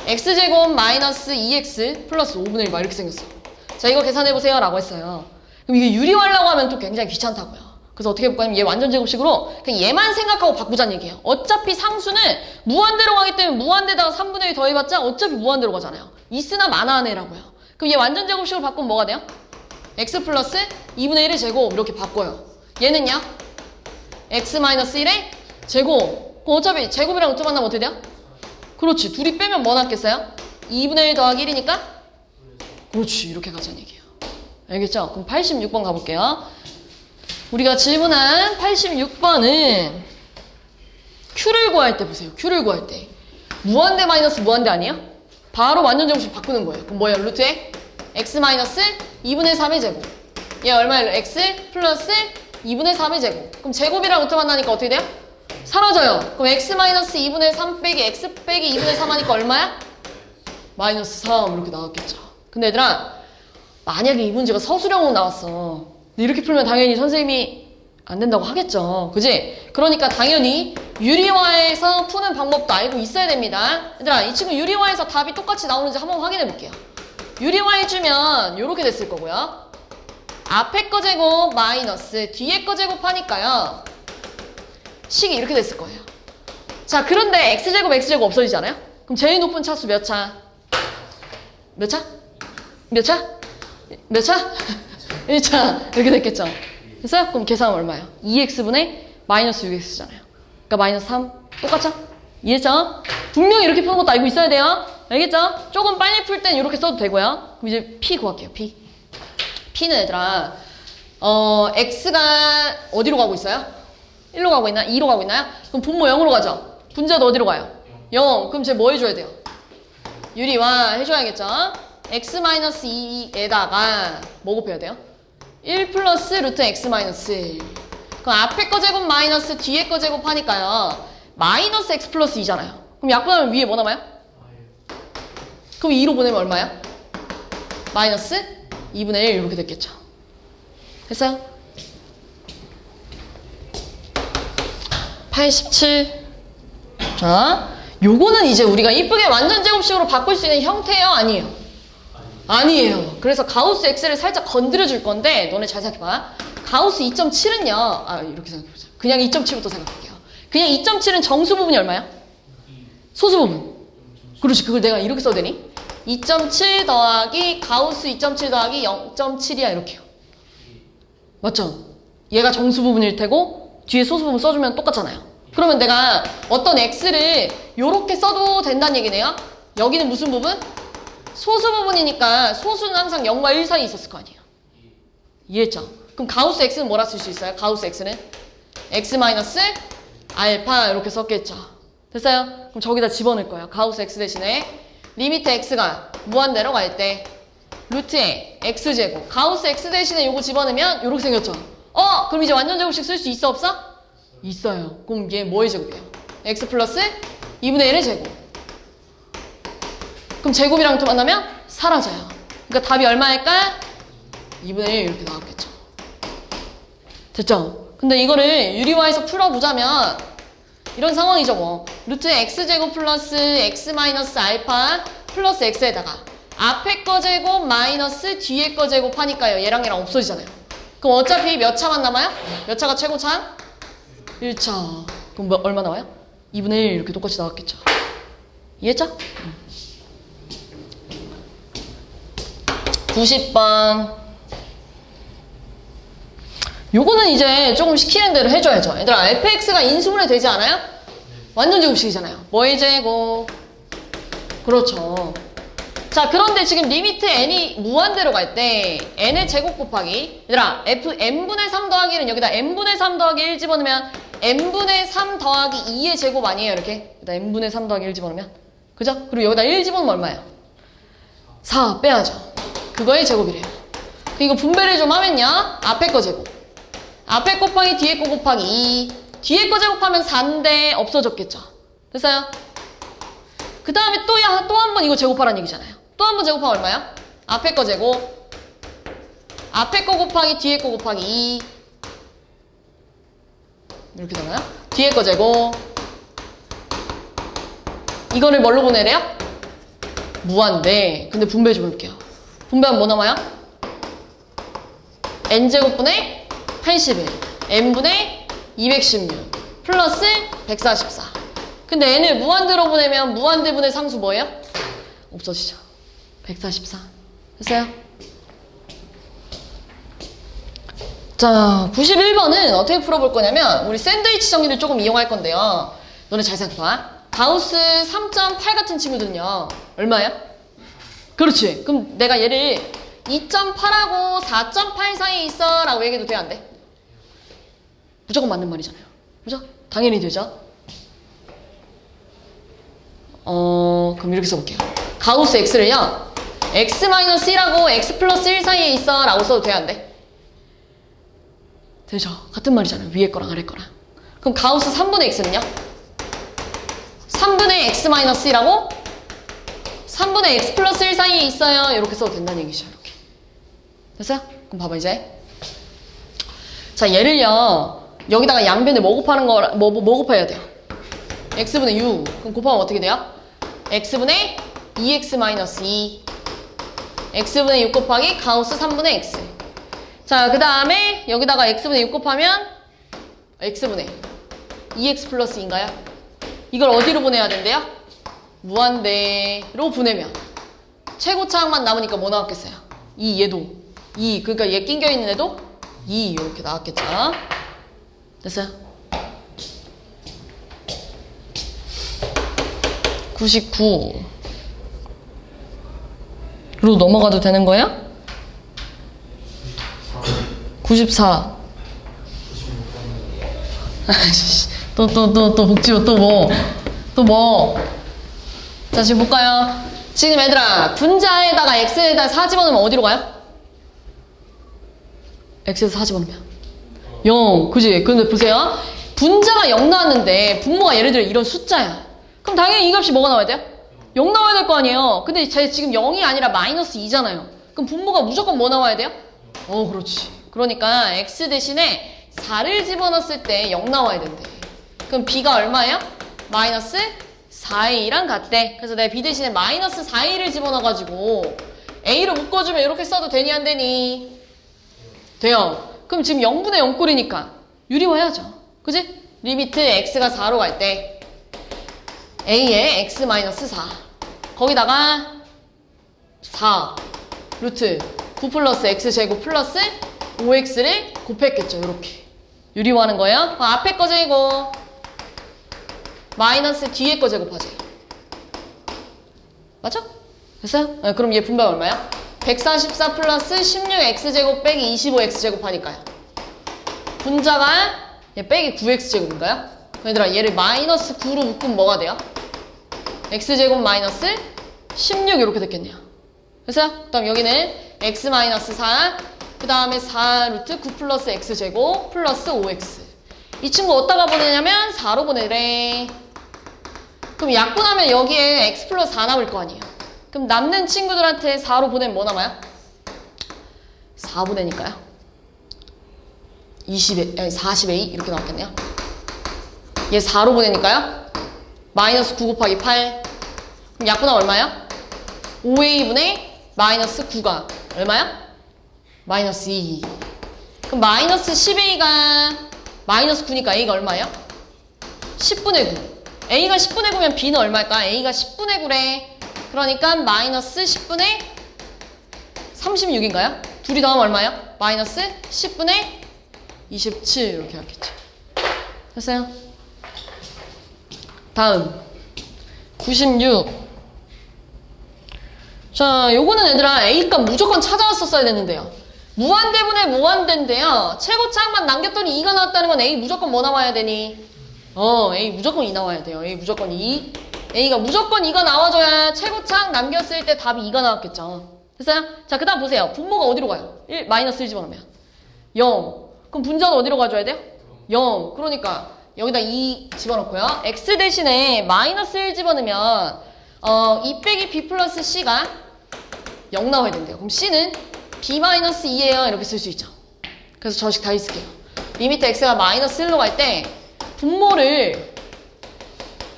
x제곱 마이너스 2x 플러스 5분의 1 막 이렇게 생겼어. 자, 이거 계산해보세요 라고 했어요. 그럼 이게 유리화하려고 하면 또 굉장히 귀찮다고요. 그래서 어떻게 해볼까요? 얘 완전 제곱식으로 그냥 얘만 생각하고 바꾸자는 얘기예요. 어차피 상수는 무한대로 가기 때문에 무한대다가 3분의 1 더해봤자 어차피 무한대로 가잖아요. 있으나 마나한 애라고요. 그럼 얘 완전 제곱식으로 바꾸면 뭐가 돼요? x 플러스 2분의 1의 제곱 이렇게 바꿔요. 얘는요? x 마이너스 1의 제곱. 그럼 어차피 제곱이랑 루트 만나면 어떻게 돼요? 그렇지. 둘이 빼면 뭐 남겠어요? 2분의 1 더하기 1이니까? 그렇지. 이렇게 가자는 얘기예요. 알겠죠? 그럼 86번 가볼게요. 우리가 질문한 86번은 Q를 구할 때 보세요. Q를 구할 때. 무한대 마이너스 무한대 아니에요? 바로 완전 제곱식 바꾸는 거예요. 그럼 뭐예요? 루트에 x 마이너스 2분의 3의 제곱. 얘 얼마예요? x 플러스 2분의 3의 제곱. 그럼 제곱이랑 루트 만나니까 어떻게 돼요? 사라져요. 그럼 x 마이너스 2분의 3 빼기 x 빼기 2분의 3 하니까 얼마야? 마이너스 3 이렇게 나왔겠죠. 근데 얘들아, 만약에 이 문제가 서술형으로 나왔어. 이렇게 풀면 당연히 선생님이 안 된다고 하겠죠. 그지? 그러니까 당연히 유리화해서 푸는 방법도 알고 있어야 됩니다. 얘들아, 이 친구 유리화해서 답이 똑같이 나오는지 한번 확인해 볼게요. 유리화해주면 이렇게 됐을 거고요. 앞에 거 제곱 마이너스 뒤에 거 제곱 하니까요. 식이 이렇게 됐을 거예요. 자, 그런데 x제곱 없어지잖아요? 그럼 제일 높은 차수 몇 차? 몇 차? 몇 차? 몇 차? 1차. 이렇게 됐겠죠? 됐어요? 그럼 계산은 얼마예요? 2x분의 마이너스 6x잖아요. 그러니까 마이너스 3. 똑같죠? 이해했죠? 분명히 이렇게 푸는 것도 알고 있어야 돼요. 알겠죠? 조금 빨리 풀 땐 이렇게 써도 되고요. 그럼 이제 p 구할게요. p는 얘들아, x가 어디로 가고 있어요? 1로 가고 있나? 2로 가고 있나요? 그럼 분모 0으로 가죠? 분자도 어디로 가요? 0. 그럼 쟤 뭐 해줘야 돼요? 유리화 해줘야겠죠? x-2에다가 뭐 곱해야 돼요? 1 플러스 루트 x-1. 그럼 앞에 거 제곱 마이너스 뒤에 거 제곱 하니까요. 마이너스 x 플러스 2잖아요. 그럼 약분하면 위에 뭐 남아요? 그럼 2로 보내면 얼마야? 마이너스 2분의 1 이렇게 됐겠죠. 됐어요? 87. 자, 요거는 이제 우리가 이쁘게 완전 제곱식으로 바꿀 수 있는 형태예요? 아니에요? 아니에요. 그래서 가우스 x를 살짝 건드려 줄 건데 너네 잘 생각해봐. 가우스 2.7은요. 이렇게 생각해보자. 그냥 2.7부터 생각할게요. 그냥 2.7은 정수 부분이 얼마야? 소수 부분. 그렇지. 그걸 내가 이렇게 써도 되니? 2.7 더하기 가우스 2.7 더하기 0.7이야 이렇게요. 맞죠? 얘가 정수 부분일 테고 뒤에 소수 부분 써주면 똑같잖아요. 그러면 내가 어떤 x를 요렇게 써도 된다는 얘기네요. 여기는 무슨 부분? 소수 부분이니까 소수는 항상 0과 1 사이에 있었을 거 아니에요. 이해했죠? 그럼 가우스 x는 뭐라 쓸 수 있어요? 가우스 x는 x 마이너스 알파 이렇게 썼겠죠. 됐어요? 그럼 저기다 집어넣을 거예요. 가우스 x 대신에 리미트 x가 무한대로 갈 때 루트에 x제곱. 가우스 x 대신에 요거 집어넣으면 요렇게 생겼죠. 그럼 이제 완전 제곱식 쓸 수 있어 없어? 있어요. 그럼 얘 뭐의 제곱이에요? x 플러스 2분의 1의 제곱. 그럼 제곱이랑 또 만나면 사라져요. 그러니까 답이 얼마일까? 2분의 1 이렇게 나왔겠죠. 됐죠? 근데 이거를 유리화해서 풀어보자면 이런 상황이죠 뭐. 루트 x제곱 플러스 x 마이너스 알파 플러스 x에다가 앞에 거 제곱 마이너스 뒤에 거 제곱 하니까요. 얘랑 없어지잖아요. 그럼 어차피 몇 차만 남아요? 몇 차가 최고차? 1차. 그럼 뭐, 얼마 나와요? 2분의 1 이렇게 똑같이 나왔겠죠. 이해했죠? 90번. 요거는 이제 조금 시키는 대로 해줘야죠. 얘들아, fx가 인수분해 되지 않아요? 완전 제곱식이잖아요. 뭐의 제곱? 그렇죠. 자, 그런데 지금 리미트 n이 무한대로 갈 때 n의 제곱 곱하기 얘들아 f n분의 3 더하기는 여기다 n분의 3 더하기 1 집어넣으면 n분의 3 더하기 2의 제곱 아니에요 이렇게? 여기다 n분의 3 더하기 1 집어넣으면 그죠? 그리고 여기다 1 집어넣으면 얼마예요? 4 빼야죠. 그거의 제곱이래요. 이거 분배를 좀 하면요 앞에 거 제곱 앞에 곱하기 뒤에 거 곱하기 2 뒤에 거 제곱하면 4인데 없어졌겠죠? 됐어요? 그 다음에 또 한 번 이거 제곱하라는 얘기잖아요. 또 한 번 제곱하면 얼마야? 앞에 거 제곱 앞에 거 곱하기 뒤에 거 곱하기 2 이렇게 되나요? 뒤에 거 제곱 이거를 뭘로 보내래요? 무한대. 근데 분배 좀 해볼게요. 분배하면 뭐 남아요? n제곱분의 81 n분의 216 플러스 144 근데 n을 무한대로 보내면 무한대분의 상수 뭐예요? 없어지죠. 144 됐어요? 자 91번은 어떻게 풀어볼 거냐면 우리 샌드위치 정리를 조금 이용할 건데요. 너네 잘 생각해봐. 가우스 3.8 같은 친구들은요 얼마야? 그렇지. 그럼 내가 얘를 2.8하고 4.8 사이에 있어 라고 얘기해도 돼 안 돼? 무조건 맞는 말이잖아요. 그죠? 당연히 되죠. 그럼 이렇게 써볼게요. 가우스 x를요 x-1하고 x 플러스 1 사이에 있어 라고 써도 돼 안 돼? 되죠. 같은 말이잖아요. 위에 거랑 아래 거랑. 그럼 가우스 3분의 x는요? 3분의 x-1하고 3분의 x 플러스 1 사이에 있어요. 이렇게 써도 된다는 얘기죠. 이렇게. 됐어요? 그럼 봐봐 이제. 자 얘를요 여기다가 양변에 뭐 곱하는 거 뭐 곱해야 돼요? x분의 6 그럼 곱하면 어떻게 돼요? x분의 2x-2 x분의 6 곱하기 가우스 3분의 x 자 그 다음에 여기다가 x분의 6 곱하면 x분의 2x 플러스 2인가요? 이걸 어디로 보내야 된대요? 무한대로 보내면 최고차항만 남으니까 뭐 나왔겠어요? 2 얘도 2 그러니까 얘 낑겨있는 애도 2 이렇게 나왔겠죠? 됐어요? 99로 넘어가도 되는 거야? 94 또 복지고 또 뭐 자 지금 볼까요? 지금 얘들아 분자에다가 x에다 4 집어넣으면 어디로 가요? x에서 4 집어넣으면 0 그지? 근데 보세요 분자가 0 나왔는데 분모가 예를 들어 이런 숫자야 그럼 당연히 이 값이 뭐가 나와야 돼요? 0 나와야 될 거 아니에요. 근데 제 지금 0이 아니라 마이너스 2잖아요. 그럼 분모가 무조건 뭐 나와야 돼요? 그렇지. 그러니까 x 대신에 4를 집어넣었을 때 0 나와야 된대. 그럼 b가 얼마예요? 마이너스 4의 2랑 같대. 그래서 내가 b 대신에 마이너스 4의 2를 집어넣어가지고 a로 묶어주면 이렇게 써도 되니 안 되니? 돼요. 그럼 지금 0분의 0 꼴이니까 유리화해야죠. 그지? 리미트 x가 4로 갈 때 a의 x-4 거기다가 4 루트 9 플러스 x제곱 플러스 5x를 곱했겠죠. 이렇게 유리화하는 거예요. 앞에 거 제곱 마이너스 뒤에 거 제곱하지. 맞죠? 됐어요? 네, 그럼 얘 분배가 얼마야? 144 플러스 16x제곱 빼기 25x제곱 하니까요. 분자가 얘 빼기 9x제곱인가요? 얘들아 얘를 마이너스 9로 묶으면 뭐가 돼요? x제곱 마이너스 16 이렇게 됐겠네요. 됐어요? 그 다음 여기는 x 마이너스 4 그 다음에 4 루트 9 플러스 x제곱 플러스 5x 이 친구 어디다가 보내냐면 4로 보내래. 그럼 약분하면 여기에 x 플러스 4 남을 거 아니에요. 그럼 남는 친구들한테 4로 보내면 뭐 남아요? 4 보내니까요 40a 이렇게 나왔겠네요. 얘 4로 보내니까요 마이너스 9 곱하기 8 그럼 약분하면 얼마야? 5a분의 마이너스 9가 얼마야? 마이너스 2 그럼 마이너스 10a가 마이너스 9니까 a가 얼마예요? 10분의 9 a가 10분의 9면 b는 얼마일까? a가 10분의 9래. 그러니까 마이너스 10분의 36인가요? 둘이 더하면 얼마예요? 마이너스 10분의 27 이렇게 하겠죠. 됐어요? 다음 96 자, 요거는 얘들아 A값 무조건 찾아왔었어야 됐는데요. 무한대분의 무한대인데요. 최고차항만 남겼더니 2가 나왔다는 건 A 무조건 뭐 나와야 되니? A 무조건 2 나와야 돼요. A 무조건 2. A가 무조건 2가 나와줘야 최고차항 남겼을 때 답이 2가 나왔겠죠. 됐어요? 자, 그 다음 보세요. 분모가 어디로 가요? 1, 마이너스 1 집어넣으면 0. 그럼 분자는 어디로 가줘야 돼요? 0. 그러니까 여기다 2 집어넣고요. X 대신에 마이너스 1 집어넣으면 2 빼기 B 플러스 C가 0 나와야 된대요. 그럼 C는 B 마이너스 2예요. 이렇게 쓸 수 있죠. 그래서 저식 다 있을게요. 리미트 X가 마이너스 1로 갈 때 분모를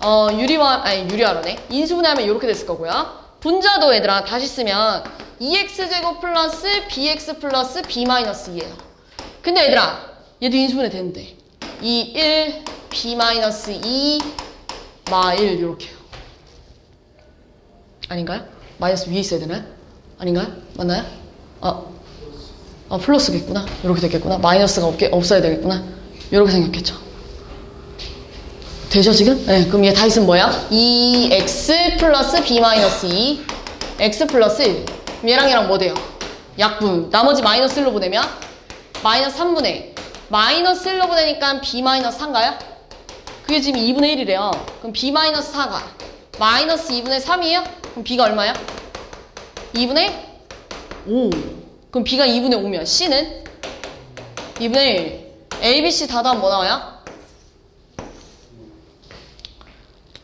유리화로네. 인수분해하면 이렇게 됐을 거고요. 분자도 얘들아 다시 쓰면 2x제곱 플러스 bx 플러스 b 마이너스 2예요. 근데 얘들아 얘도 인수분해 되는데 2, 1, b 마이너스 2, 마 1 이렇게요. 아닌가요? 마이너스 위에 있어야 되나요? 아닌가요? 맞나요? 플러스겠구나. 이렇게 됐겠구나. 마이너스가 없어야 되겠구나. 이렇게 생각했죠. 되죠 지금? 네, 그럼 얘 다 있으면 뭐야? 2x 플러스 b 마이너스 2 x 플러스 1. 그럼 얘랑 뭐 돼요? 약분. 나머지 마이너스 1로 보내면 마이너스 3분의 마이너스 1로 보내니까 b 마이너스 4인가요? 그게 지금 2분의 1이래요. 그럼 b 마이너스 4가 마이너스 2분의 3이에요? 그럼 b가 얼마야? 2분의 5. 그럼 b가 2분의 5면 c는 2분의 1. a, b, c 다 더하면 뭐 나와요?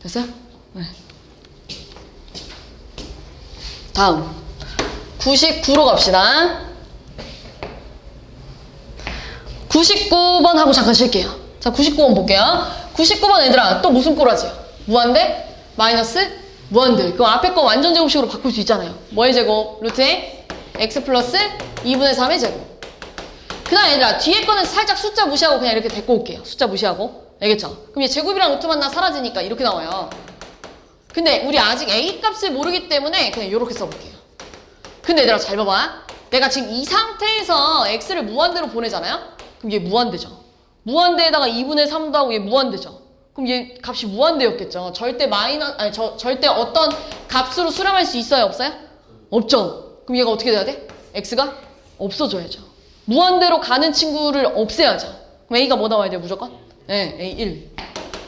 됐어요? 네. 다음 99로 갑시다. 99번 하고 잠깐 쉴게요. 자, 99번 볼게요. 99번 얘들아 또 무슨 꼬라지야? 무한대? 마이너스? 무한대. 그럼 앞에 거 완전 제곱식으로 바꿀 수 있잖아요. 뭐의 제곱? 루트에 x 플러스 2분의 3의 제곱. 그 다음 얘들아 뒤에 거는 살짝 숫자 무시하고 그냥 이렇게 데리고 올게요. 숫자 무시하고. 알겠죠? 그럼 얘 제곱이랑 루트만 다 사라지니까 이렇게 나와요. 근데 우리 아직 A 값을 모르기 때문에 그냥 이렇게 써볼게요. 근데 얘들아 잘 봐봐. 내가 지금 이 상태에서 X를 무한대로 보내잖아요? 그럼 얘 무한대죠. 무한대에다가 2분의 3도 하고 얘 무한대죠. 그럼 얘 값이 무한대였겠죠. 절대 어떤 값으로 수렴할 수 있어요? 없어요? 없죠. 그럼 얘가 어떻게 돼야 돼? X가 없어져야죠. 무한대로 가는 친구를 없애야죠. 그럼 A가 뭐 나와야 돼요? 무조건? 네, A 1.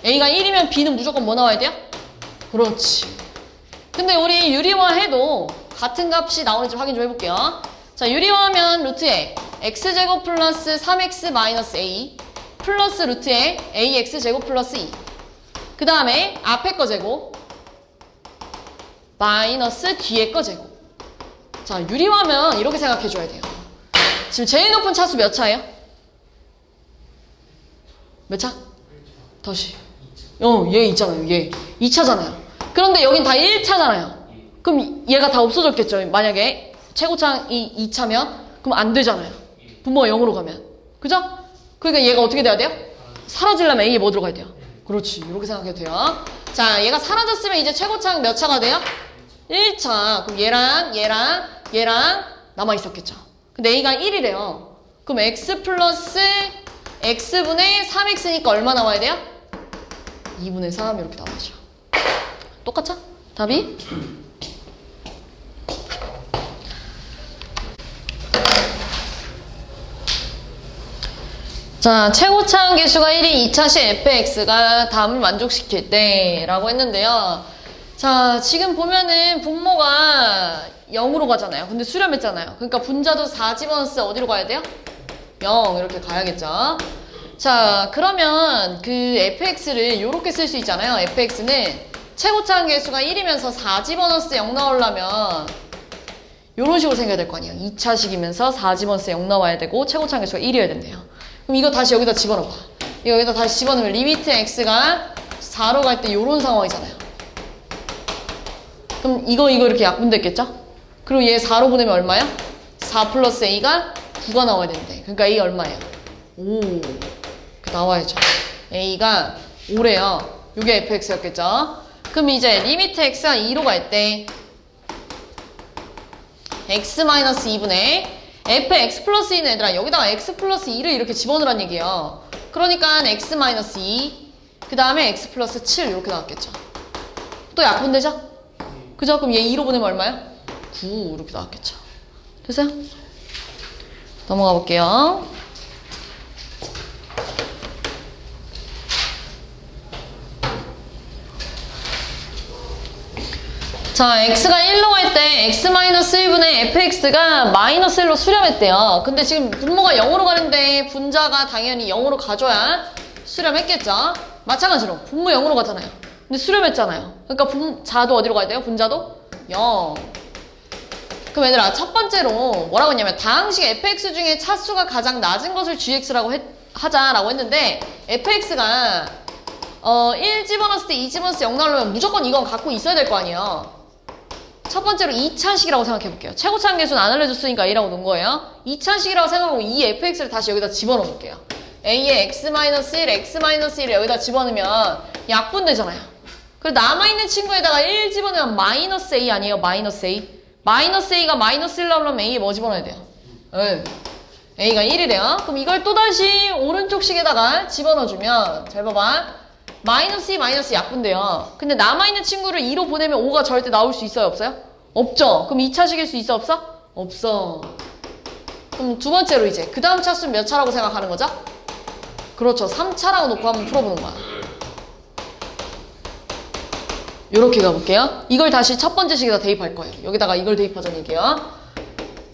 A가 1이면 B는 무조건 뭐 나와야 돼요? 그렇지. 근데 우리 유리화해도 같은 값이 나오는지 확인 좀 해볼게요. 자, 유리화하면 루트에 x제곱 플러스 3x 마이너스 a 플러스 루트에 ax제곱 플러스 2. 그 다음에 앞에 거 제곱 마이너스 뒤에 거 제곱. 자, 유리화하면 이렇게 생각해줘야 돼요. 지금 제일 높은 차수 몇 차예요? 몇 차? 다시. 얘 있잖아요. 얘 2차잖아요. 그런데 여긴 다 1차잖아요. 그럼 얘가 다 없어졌겠죠. 만약에 최고차항이 2차면 그럼 안 되잖아요. 분모가 0으로 가면. 그죠? 그러니까 얘가 어떻게 돼야 돼요? 사라지려면 A에 뭐 들어가야 돼요? 그렇지. 이렇게 생각해도 돼요. 자, 얘가 사라졌으면 이제 최고차항 몇 차가 돼요? 1차. 그럼 얘랑 남아있었겠죠. 근데 A가 1이래요. 그럼 x 플러스 x분의 3x니까 얼마 나와야 돼요? 2분의 3 이렇게 나와야죠. 똑같죠? 답이? 자, 최고차항 계수가 1이 2차 시 fx가 다음을 만족시킬 때 라고 했는데요. 자, 지금 보면은 분모가 0으로 가잖아요. 근데 수렴했잖아요. 그러니까 분자도 4 집어넣었을 때 어디로 가야 돼요? 0 이렇게 가야겠죠. 자, 그러면 그 fx를 이렇게 쓸 수 있잖아요. fx는 최고차항 계수가 1이면서 4 집어넣었을 때 0 나오려면 이런 식으로 생겨야 될 거 아니에요. 2차식이면서 4 집어넣었을 때 0 나와야 되고 최고차항 계수가 1이어야 된대요. 그럼 이거 다시 여기다 집어넣어봐. 이거 여기다 다시 집어넣으면 리미트 x가 4로 갈 때 이런 상황이잖아요. 그럼 이거 이렇게 약분됐겠죠? 그리고 얘 4로 보내면 얼마야? 4 플러스 a가 9가 나와야 되는데. 그러니까 a 얼마예요? 5. 나와야죠. a가 5래요. 이게 fx였겠죠? 그럼 이제 리미트 x가 2로 갈 때 x-2분의 fx 플러스 2는 얘들아 여기다가 x 플러스 2를 이렇게 집어넣으란 얘기예요. 그러니까 x-2 그 다음에 x 플러스 7 이렇게 나왔겠죠. 또 약분되죠? 그죠? 그럼 얘 2로 보내면 얼마야? 9 이렇게 나왔겠죠. 됐어요? 넘어가 볼게요. 자, x가 1로 갈 때 x-1분의 fx가 마이너스 1로 수렴했대요. 근데 지금 분모가 0으로 가는데 분자가 당연히 0으로 가줘야 수렴했겠죠. 마찬가지로 분모 0으로 가잖아요. 근데 수렴했잖아요. 그러니까 분자도 어디로 가야 돼요? 분자도 0. 그럼 얘들아, 첫 번째로 뭐라고 했냐면 다항식 fx 중에 차수가 가장 낮은 것을 gx라고 하자라고 했는데 fx가 1 집어넣었을 때 2 집어넣었을 때 0 나오려면 무조건 이건 갖고 있어야 될 거 아니에요. 첫 번째로 2차식이라고 생각해 볼게요. 최고차 함계수는 안 알려줬으니까 A라고 놓은 거예요. 2차식이라고 생각하고 이 fx를 다시 여기다 집어넣어 볼게요. A에 x-1, x-1을 여기다 집어넣으면 약분되잖아요. 그리고 남아있는 친구에다가 1 집어넣으면 마이너스 A 아니에요? 마이너스 A. 마이너스 A가 마이너스 1 나오려면 A에 뭐 집어넣어야 돼요? A가 1이래요. 그럼 이걸 또다시 오른쪽 식에다가 집어넣어주면 잘 봐봐. 마이너스 2, 마이너스 약분돼요. 근데 남아있는 친구를 2로 보내면 5가 절대 나올 수 있어요? 없어요? 없죠. 그럼 2차식일 수 있어? 없어? 없어. 그럼 두 번째로 이제 그 다음 차수는 몇 차라고 생각하는 거죠? 그렇죠. 3차라고 놓고 한번 풀어보는 거야. 요렇게 가볼게요. 이걸 다시 첫 번째 식에다 대입할 거예요. 여기다가 이걸 대입하자는 얘기예요.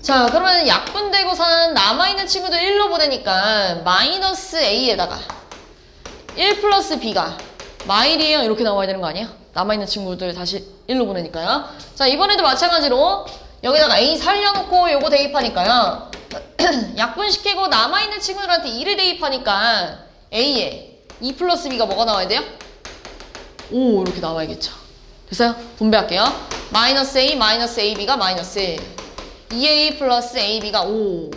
자, 그러면 약분되고선 남아있는 친구들 1로 보내니까 마이너스 A에다가 1 플러스 B가 마일이에요. 이렇게 나와야 되는 거 아니에요? 남아있는 친구들 다시 1로 보내니까요. 자, 이번에도 마찬가지로 여기다가 A 살려놓고 요거 대입하니까요. 약분시키고 남아있는 친구들한테 2를 대입하니까 A에 2 플러스 B가 뭐가 나와야 돼요? 5 이렇게 나와야겠죠. 됐어요? 분배할게요. 마이너스 A, 마이너스 AB가 마이너스 1. 2A 플러스 AB가 5.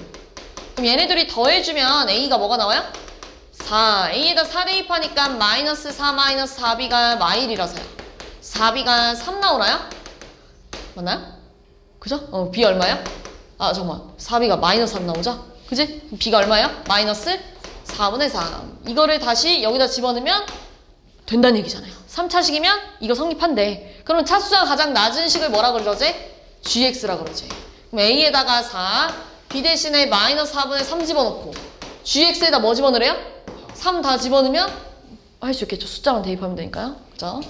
그럼 얘네들이 더해주면 A가 뭐가 나와요? 4. A에다 4 대입하니까 마이너스 4 마이너스 4B가 마일이라서요. 4B가 3 나오나요? 맞나요? 그죠? B 얼마요? 아, 잠깐만. 4B가 마이너스 3 나오죠? 그지? B가 얼마예요? 마이너스 4분의 3. 이거를 다시 여기다 집어넣으면 된다는 얘기잖아요. 3차식이면 이거 성립한대. 그러면 차수가 가장 낮은 식을 뭐라 그러지? gx라 그러지. 그럼 A에다가 4, B 대신에 마이너스 4분의 3 집어넣고 gx에다 뭐 집어넣으래요? 3 다 집어넣으면 할 수 있겠죠. 숫자만 대입하면 되니까요. 그죠?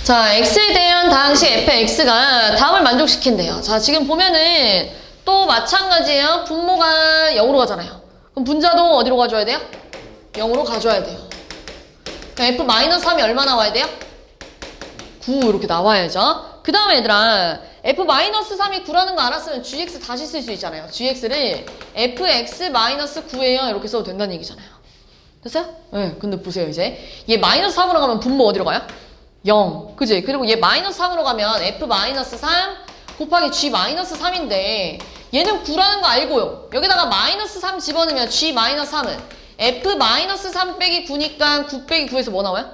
자, x에 대한 다항식 fx가 다음을 만족시킨대요. 자, 지금 보면은 또 마찬가지예요. 분모가 0으로 가잖아요. 그럼 분자도 어디로 가줘야 돼요? 0으로 가줘야 돼요. f-3이 얼마 나와야 돼요? 9 이렇게 나와야죠. 그 다음에 얘들아, f-3이 9라는 거 알았으면 gx 다시 쓸 수 있잖아요. gx를 fx-9예요. 이렇게 써도 된다는 얘기잖아요. 됐어요? 네, 근데 보세요 이제. 얘 마이너스 3으로 가면 분모 어디로 가요? 0. 그지? 그리고 얘 마이너스 3으로 가면 f-3 곱하기 g-3인데 얘는 9라는 거 알고요. 여기다가 마이너스 3 집어넣으면 g-3은 f-3 빼기 9니까 9 빼기 9에서 뭐 나와요?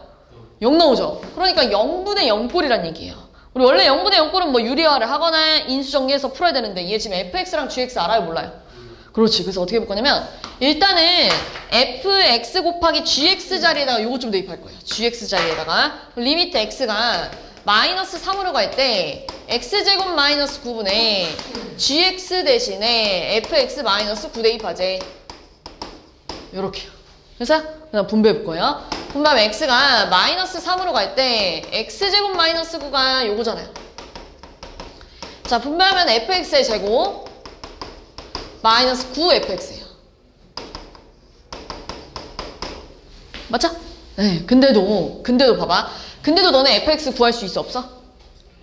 0 나오죠. 그러니까 0분의 0꼴이란 얘기예요. 우리 원래 0분의 0꼴은 뭐 유리화를 하거나 인수정리해서 풀어야 되는데 얘 지금 fx랑 gx 알아요? 몰라요? 그렇지. 그래서 어떻게 해볼 거냐면 일단은 fx 곱하기 gx 자리에다가 요거 좀 대입할 거예요. gx 자리에다가 리미트 x가 마이너스 3으로 갈 때 x제곱 마이너스 9분의 gx 대신에 fx 마이너스 9 대입하지. 요렇게요. 그래서 그냥 분배해볼 거예요. 분배하면 x가 마이너스 3으로 갈 때 x제곱 마이너스 9가 요거잖아요. 자, 분배하면 fx의 제곱 마이너스 9fx예요. 맞죠? 네. 근데도 봐봐. 근데도 너네 fx 구할 수 있어? 없어?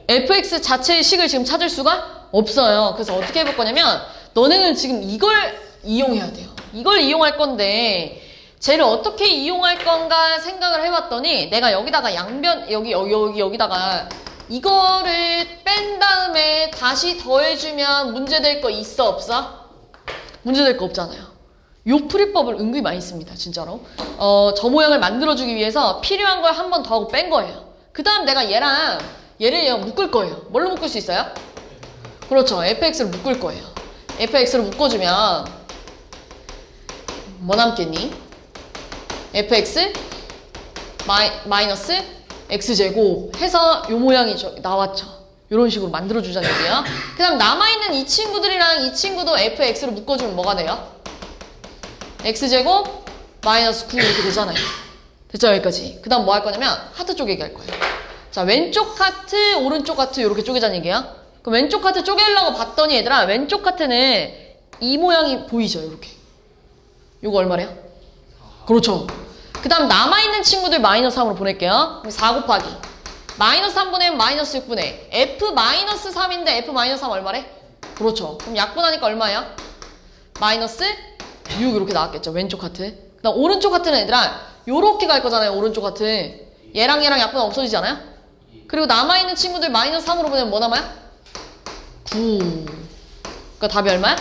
fx 자체의 식을 지금 찾을 수가 없어요. 그래서 어떻게 해볼 거냐면 너네는 지금 이걸 이용해야 돼요. 이걸 이용할 건데 쟤를 어떻게 이용할 건가 생각을 해봤더니 내가 여기다가 양변 여기다가 이거를 뺀 다음에 다시 더해주면 문제될 거 있어? 없어? 문제될 거 없잖아요. 요 풀이법을 은근히 많이 씁니다. 진짜로. 저 모양을 만들어주기 위해서 필요한 걸 한 번 더 하고 뺀 거예요. 그 다음 내가 얘를 묶을 거예요. 뭘로 묶을 수 있어요? 그렇죠. fx를 묶을 거예요. fx를 묶어주면 뭐 남겠니? fx 마이너스 x제곱 해서 요 모양이 나왔죠. 요런 식으로 만들어주자는 얘기야. 그 다음 남아있는 이 친구들이랑 이 친구도 fx로 묶어주면 뭐가 돼요? x제곱 마이너스 9 이렇게 되잖아요. 됐죠? 여기까지. 그 다음 뭐 할 거냐면 하트 쪼개기 할 거예요. 자, 왼쪽 하트, 오른쪽 하트 이렇게 쪼개자는 얘기야. 그럼 왼쪽 하트 쪼개려고 봤더니 얘들아, 왼쪽 하트는 이 모양이 보이죠? 이렇게. 요거 얼마래요? 그렇죠. 그 다음 남아있는 친구들 마이너스 3으로 보낼게요. 그럼 4 곱하기 마이너스 3분의 마이너스 6분의 f 마이너스 3인데 f 마이너스 3 얼마래? 그렇죠. 그럼 약분하니까 얼마야? 마이너스 6 이렇게 나왔겠죠. 왼쪽 하트. 그 다음 오른쪽 하트는 얘들아 요렇게 갈 거잖아요. 오른쪽 하트. 얘랑 얘랑 약분 없어지지 않아요? 그리고 남아있는 친구들 마이너스 3으로 보내면 뭐 남아요? 9. 그러니까 답이 얼마야?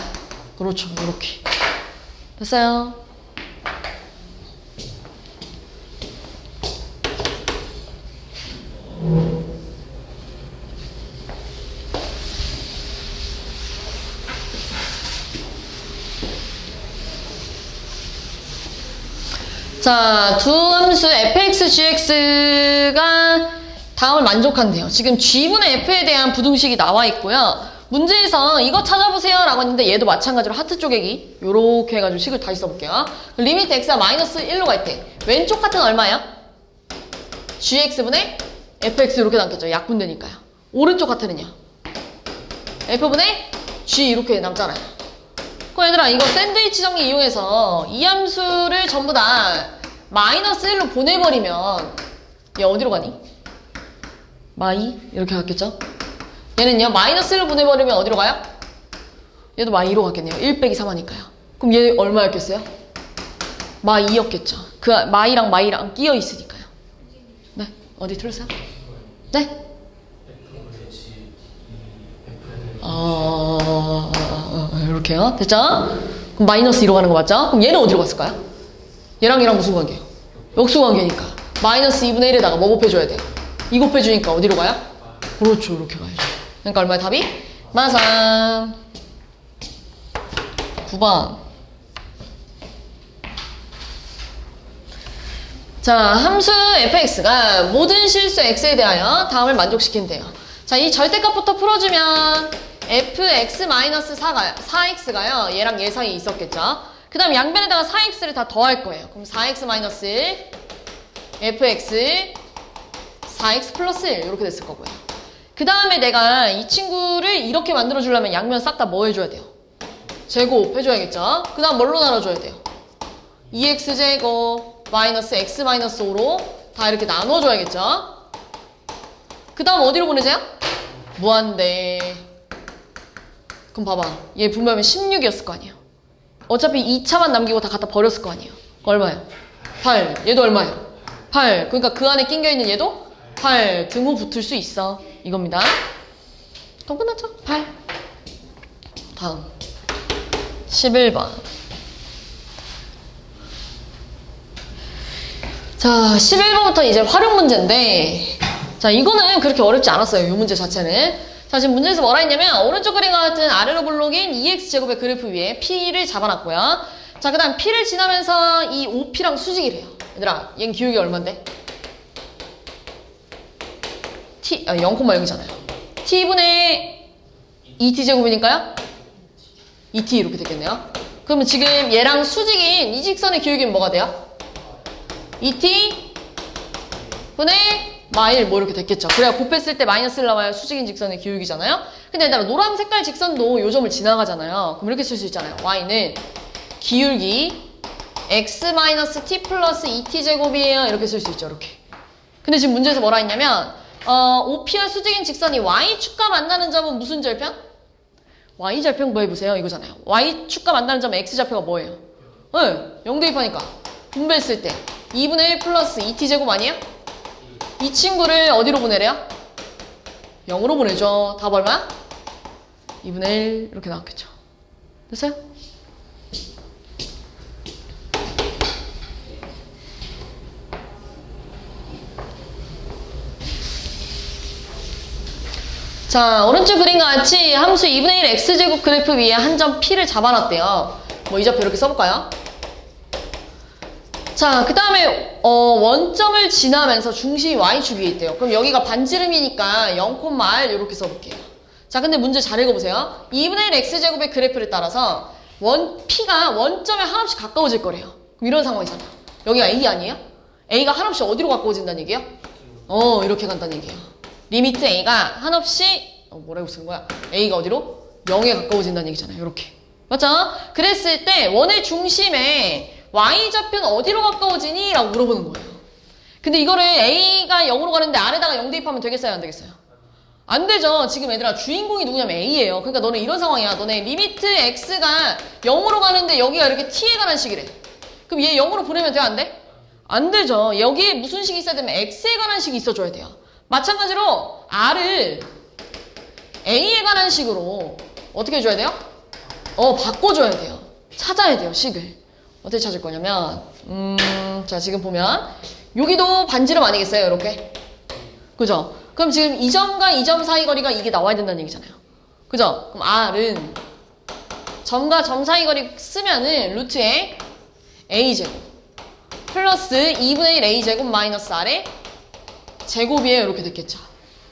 그렇죠. 요렇게. 됐어요. 자, 두 함수 fx, gx가 다음을 만족한대요. 지금 g분의 f에 대한 부등식이 나와 있고요. 문제에서 이거 찾아보세요 라고 했는데 얘도 마찬가지로 하트 쪼개기 요렇게 해가지고 식을 다시 써볼게요. 리미트 x가 마이너스 1로 갈 때 왼쪽 하트는 얼마예요? gx분의 fx 이렇게 남겠죠. 약분되니까요. 오른쪽 하트는요? f분의 g 이렇게 남잖아요. 그럼 얘들아 이거 샌드위치 정리 이용해서 이 함수를 전부 다 마이너스 1로 보내버리면 얘 어디로 가니? 마이 이렇게 갔겠죠? 얘는요 마이너스 1로 보내버리면 어디로 가요? 얘도 마이로 갔겠네요. 1 빼기 3 하니까요. 그럼 얘 얼마였겠어요? 마이였겠죠. 그 마이랑 끼어 있으니까요. 네? 어디 틀렸어요? 네? 이렇게요. 됐죠? 그럼 마이너스 2로 가는 거 맞죠? 그럼 얘는 어디로 갔을까요? 얘랑 얘랑 무슨 관계예요? 역수관계니까 마이너스 2분의 1에다가 뭐 곱해줘야 돼요? 2 곱해주니까 어디로 가요? 그렇죠. 이렇게 가야죠. 그러니까 얼마야 답이? 마삼 9번. 자, 함수 fx가 모든 실수 x에 대하여 다음을 만족시킨대요. 자, 이 절대값부터 풀어주면 fx-4가요. 4x가요. 얘랑 얘 사이에 있었겠죠. 그 다음 양변에다가 4x를 다 더할 거예요. 그럼 4x-1 fx 4x 플러스 1 이렇게 됐을 거고요. 그 다음에 내가 이 친구를 이렇게 만들어주려면 양면 싹 다 뭐 해줘야 돼요? 제곱 해줘야겠죠. 그 다음 뭘로 나눠줘야 돼요? 2x제곱 마이너스 x 마이너스 5로 다 이렇게 나눠줘야겠죠. 그 다음 어디로 보내세요? 무한대. 그럼 봐봐. 얘 분모하면 16이었을 거 아니에요. 어차피 2차만 남기고 다 갖다 버렸을 거 아니에요. 얼마예요? 8. 얘도 얼마예요? 8. 그러니까 그 안에 낑겨있는 얘도 8. 등호 붙을 수 있어. 이겁니다. 그럼 끝났죠? 8. 다음 11번. 자, 11번부터 이제 활용 문제인데, 자, 이거는 그렇게 어렵지 않았어요. 이 문제 자체는. 자, 지금 문제에서 뭐라 했냐면 오른쪽 그림과 같은 아래로 블록인 2x제곱의 그래프 위에 p를 잡아놨고요. 자, 그 다음 p를 지나면서 이 5p랑 수직이래요. 얘들아, 얘는 기울기 얼만데? 0,0이잖아요. t분의 2t제곱이니까요? 2t 이렇게 되겠네요. 그러면 지금 얘랑 수직인 이 직선의 기울기는 뭐가 돼요? 2t 분의 마일 뭐 이렇게 됐겠죠. 그래야 곱했을 때 마이너스를 나와야 수직인 직선의 기울기잖아요. 근데 얘들아 노란 색깔 직선도 요 점을 지나가잖아요. 그럼 이렇게 쓸 수 있잖아요. y는 기울기 x-t 플러스 2t제곱이에요. 이렇게 쓸 수 있죠. 이렇게. 근데 지금 문제에서 뭐라 했냐면 OP와 수직인 직선이 y축과 만나는 점은 무슨 절편? y절편 뭐 해보세요. 이거잖아요. y축과 만나는 점 x좌표가 뭐예요? 네, 0 대입하니까 분배했을 때 2분의 1 플러스 2t제곱 아니에요? 이 친구를 어디로 보내래요? 0으로 보내죠. 답 얼마? 2분의 1 이렇게 나왔겠죠. 됐어요? 자, 오른쪽 그림과 같이 함수 2분의 1 x제곱 그래프 위에 한 점 p를 잡아놨대요. 뭐 이 좌표 이렇게 써볼까요? 자, 그 다음에 원점을 지나면서 중심이 y축 위에 있대요. 그럼 여기가 반지름이니까 0,r 이렇게 써볼게요. 자, 근데 문제 잘 읽어보세요. 2분의 1 x제곱의 그래프를 따라서 P가 원점에 한없이 가까워질 거래요. 그럼 이런 상황이잖아. 여기가 A 아니에요? A가 한없이 어디로 가까워진다는 얘기예요? 이렇게 간다는 얘기예요. 리미트 A가 한없이 뭐라고 쓰는 거야? A가 어디로? 0에 가까워진다는 얘기잖아요. 이렇게. 맞죠? 그랬을 때 원의 중심에 Y좌표는 어디로 가까워지니? 라고 물어보는 거예요. 근데 이거를 A가 0으로 가는데 R에다가 0 대입하면 되겠어요? 안 되겠어요? 안 되죠. 지금 얘들아 주인공이 누구냐면 A예요. 그러니까 너는 이런 상황이야. 너네 리미트 X가 0으로 가는데 여기가 이렇게 T에 관한 식이래. 그럼 얘 0으로 보내면 돼? 안 돼? 안 되죠. 여기에 무슨 식이 있어야 되면 X에 관한 식이 있어줘야 돼요. 마찬가지로 R을 A에 관한 식으로 어떻게 해줘야 돼요? 바꿔줘야 돼요. 찾아야 돼요, 식을. 어떻게 찾을 거냐면 자 지금 보면 여기도 반지름 아니겠어요? 이렇게. 그죠? 그럼 지금 이 점과 이 점 사이 거리가 이게 나와야 된다는 얘기잖아요. 그죠? 그럼 R은 점과 점 사이 거리 쓰면은 루트에 A제곱 플러스 2분의 1 A제곱 마이너스 R의 제곱이에요. 이렇게 됐겠죠.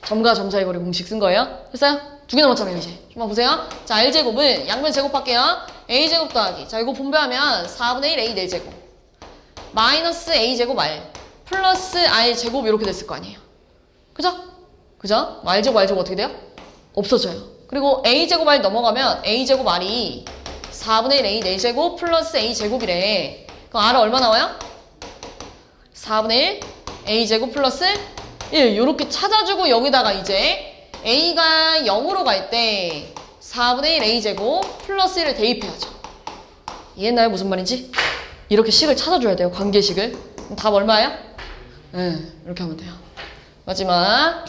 점과 점 사이 거리 공식 쓴 거예요. 됐어요? 두 개 남았잖아요, 이제. 한번 보세요. 자, R제곱은 양변 제곱할게요. A제곱 더하기. 자, 이거 분배하면 4분의 1 A 4제곱. 마이너스 A제곱 R. 플러스 R제곱 이렇게 됐을 거 아니에요. 그죠? 그죠? R제곱, R제곱 어떻게 돼요? 없어져요. 그리고 A제곱 R 넘어가면 A제곱 R이 4분의 1 A 4제곱 플러스 A제곱이래. 그럼 R은 얼마 나와요? 4분의 1 A제곱 플러스 1. 요렇게 찾아주고 여기다가 이제 A가 0으로 갈 때 4분의 1 A제곱 플러스 1을 대입해야죠. 이해했나요? 무슨 말인지? 이렇게 식을 찾아줘야 돼요. 관계식을. 그럼 답 얼마예요? 이렇게 하면 돼요. 마지막.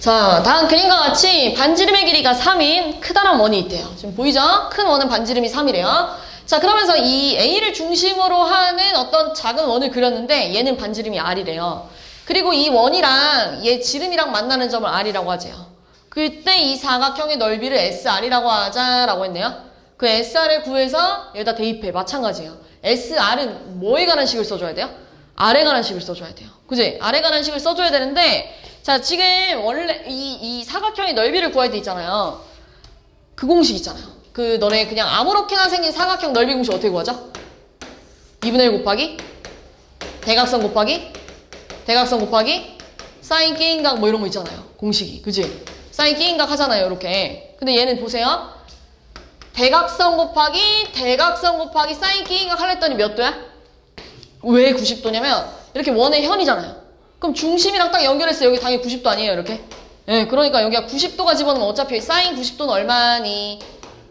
자, 다음 그림과 같이 반지름의 길이가 3인 크다란 원이 있대요. 지금 보이죠? 큰 원은 반지름이 3이래요. 자, 그러면서 이 A를 중심으로 하는 어떤 작은 원을 그렸는데 얘는 반지름이 R이래요. 그리고 이 원이랑 얘 지름이랑 만나는 점을 R이라고 하재요. 그때 이 사각형의 넓이를 SR이라고 하자라고 했네요. 그 SR을 구해서 여기다 대입해. 마찬가지예요. SR은 뭐에 관한 식을 써줘야 돼요? R에 관한 식을 써줘야 돼요. 그지? R에 관한 식을 써줘야 되는데 자, 지금 원래 이 사각형의 넓이를 구할 때 있잖아요. 그 공식 있잖아요. 그 너네 그냥 아무렇게나 생긴 사각형 넓이 공식 어떻게 구하죠? 2분의 1 곱하기 대각선 곱하기 사인 K인각 뭐 이런 거 있잖아요. 공식이. 그지? 사인 K인각 하잖아요. 이렇게. 근데 얘는 보세요. 대각선 곱하기 사인 K인각 하려 했더니 몇 도야? 왜 90도냐면 이렇게 원의 현이잖아요. 그럼 중심이랑 딱 연결했어요. 여기 당연히 90도 아니에요. 이렇게. 예, 그러니까 여기가 90도가 집어넣으면 어차피 사인 90도는 얼마니?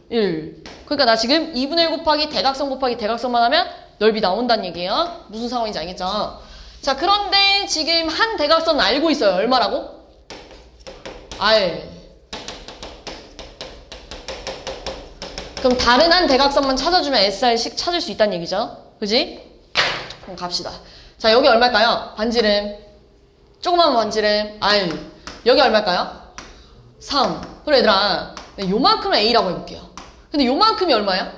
1. 그러니까 나 지금 2분의 1 곱하기 대각선만 하면 넓이 나온다는 얘기예요. 무슨 상황인지 알겠죠? 자, 그런데 지금 한 대각선은 알고 있어요. 얼마라고? R. 그럼 다른 한 대각선만 찾아주면 SR식 찾을 수 있다는 얘기죠. 그지? 그럼 갑시다. 자, 여기 얼마일까요? 반지름. 조그만 반지름. R. 여기 얼마일까요? 3. 그래, 얘들아. 요만큼은 A라고 해볼게요. 근데 요만큼이 얼마야?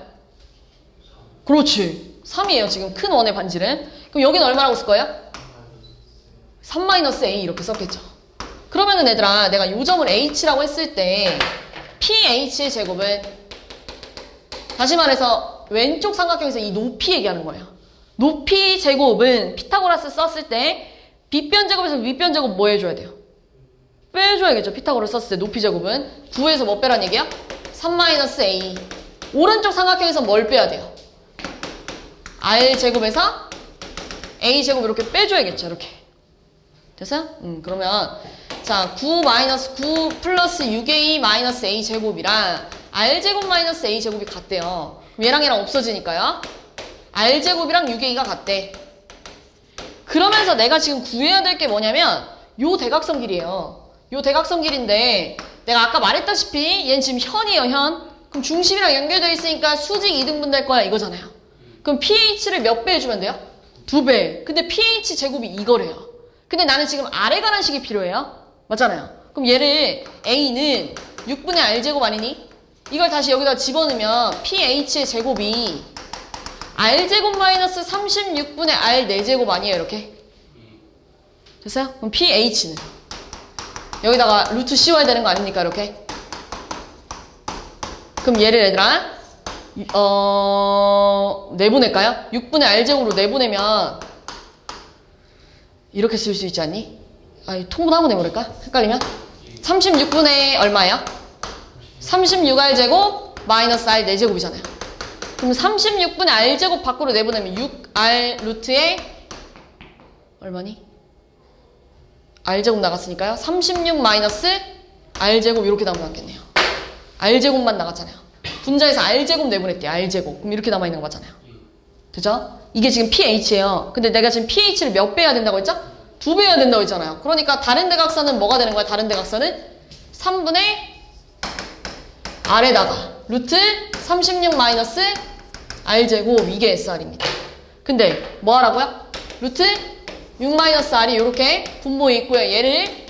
그렇지. 3이에요. 지금 큰 원의 반지름. 그럼 여기는 얼마라고 쓸 거예요? 3-A 이렇게 썼겠죠. 그러면은 얘들아, 내가 요 점을 H라고 했을 때 PH의 제곱은 다시 말해서 왼쪽 삼각형에서 이 높이 얘기하는 거예요. 높이 제곱은 피타고라스 썼을 때 빗변 제곱에서 윗변 제곱 뭐 해줘야 돼요? 빼줘야겠죠. 피타고라스 썼을 때 높이 제곱은 9에서 뭐 빼란 얘기야? 3-A. 오른쪽 삼각형에서 뭘 빼야 돼요? R제곱에서 A제곱 이렇게 빼줘야겠죠. 이렇게. 됐어요? 그러면 자 9 플러스 6A 마이너스 A제곱이랑 R제곱 마이너스 A제곱이 같대요. 얘랑 얘랑 없어지니까요. R제곱이랑 6A가 같대. 그러면서 내가 지금 구해야 될 게 뭐냐면 요 대각선 길이에요. 요 대각선 길인데 내가 아까 말했다시피 얘는 지금 현이에요. 현. 그럼 중심이랑 연결되어 있으니까 수직 이등분 될 거야 이거잖아요. 그럼 pH를 몇 배 해주면 돼요? 2배. 근데 pH 제곱이 이거래요. 근데 나는 지금 R에 관한 식이 필요해요. 맞잖아요. 그럼 얘를 A는 6분의 R제곱 아니니? 이걸 다시 여기다 집어넣으면 pH의 제곱이 r제곱 마이너스 36분의 r 4제곱 아니에요? 이렇게. 됐어요? 그럼 pH는 여기다가 루트 씌워야 되는 거 아닙니까? 이렇게. 그럼 얘를 얘들아 내보낼까요? 6분의 r제곱으로 내보내면 이렇게 쓸 수 있지 않니? 아니 통분하고 내보낼까? 헷갈리면 36분의 얼마예요? 36r제곱 마이너스 r 4제곱이잖아요. 그럼 36분의 r제곱 밖으로 내보내면 6r 루트에 얼마니? r제곱 나갔으니까요. 36 마이너스 r제곱 이렇게 남아났겠네요. r제곱만 나갔잖아요. 분자에서 r제곱 내보냈대요. r제곱. 그럼 이렇게 남아있는 거 맞잖아요. 그죠? 이게 지금 pH예요. 근데 내가 지금 pH를 몇 배 해야 된다고 했죠? 2배 해야 된다고 했잖아요. 그러니까 다른 대각선은 뭐가 되는 거야? 다른 대각선은 3분의 r에다가 루트 36 마이너스 r제곱 이게 SR입니다. 근데 뭐 하라고요? 루트 6 마이너스 r이 이렇게 분모에 있고요. 얘를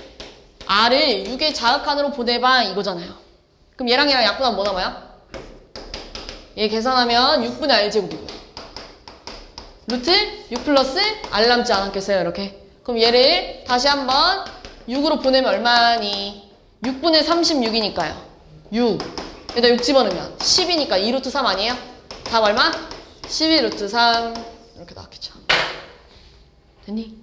r을 6의 자극한으로 보내봐 이거잖아요. 그럼 얘랑 약분하면 뭐 남아요? 얘 계산하면 6분의 r제곱이고요. 루트 6 플러스 r 남지 않았겠어요? 이렇게. 그럼 얘를 다시 한번 6으로 보내면 얼마니? 6분의 36이니까요. 6. 여기다 6 집어넣으면 10이니까 2루트 3 아니에요? 답 얼마? 12루트 3 이렇게 나왔겠죠. 됐니?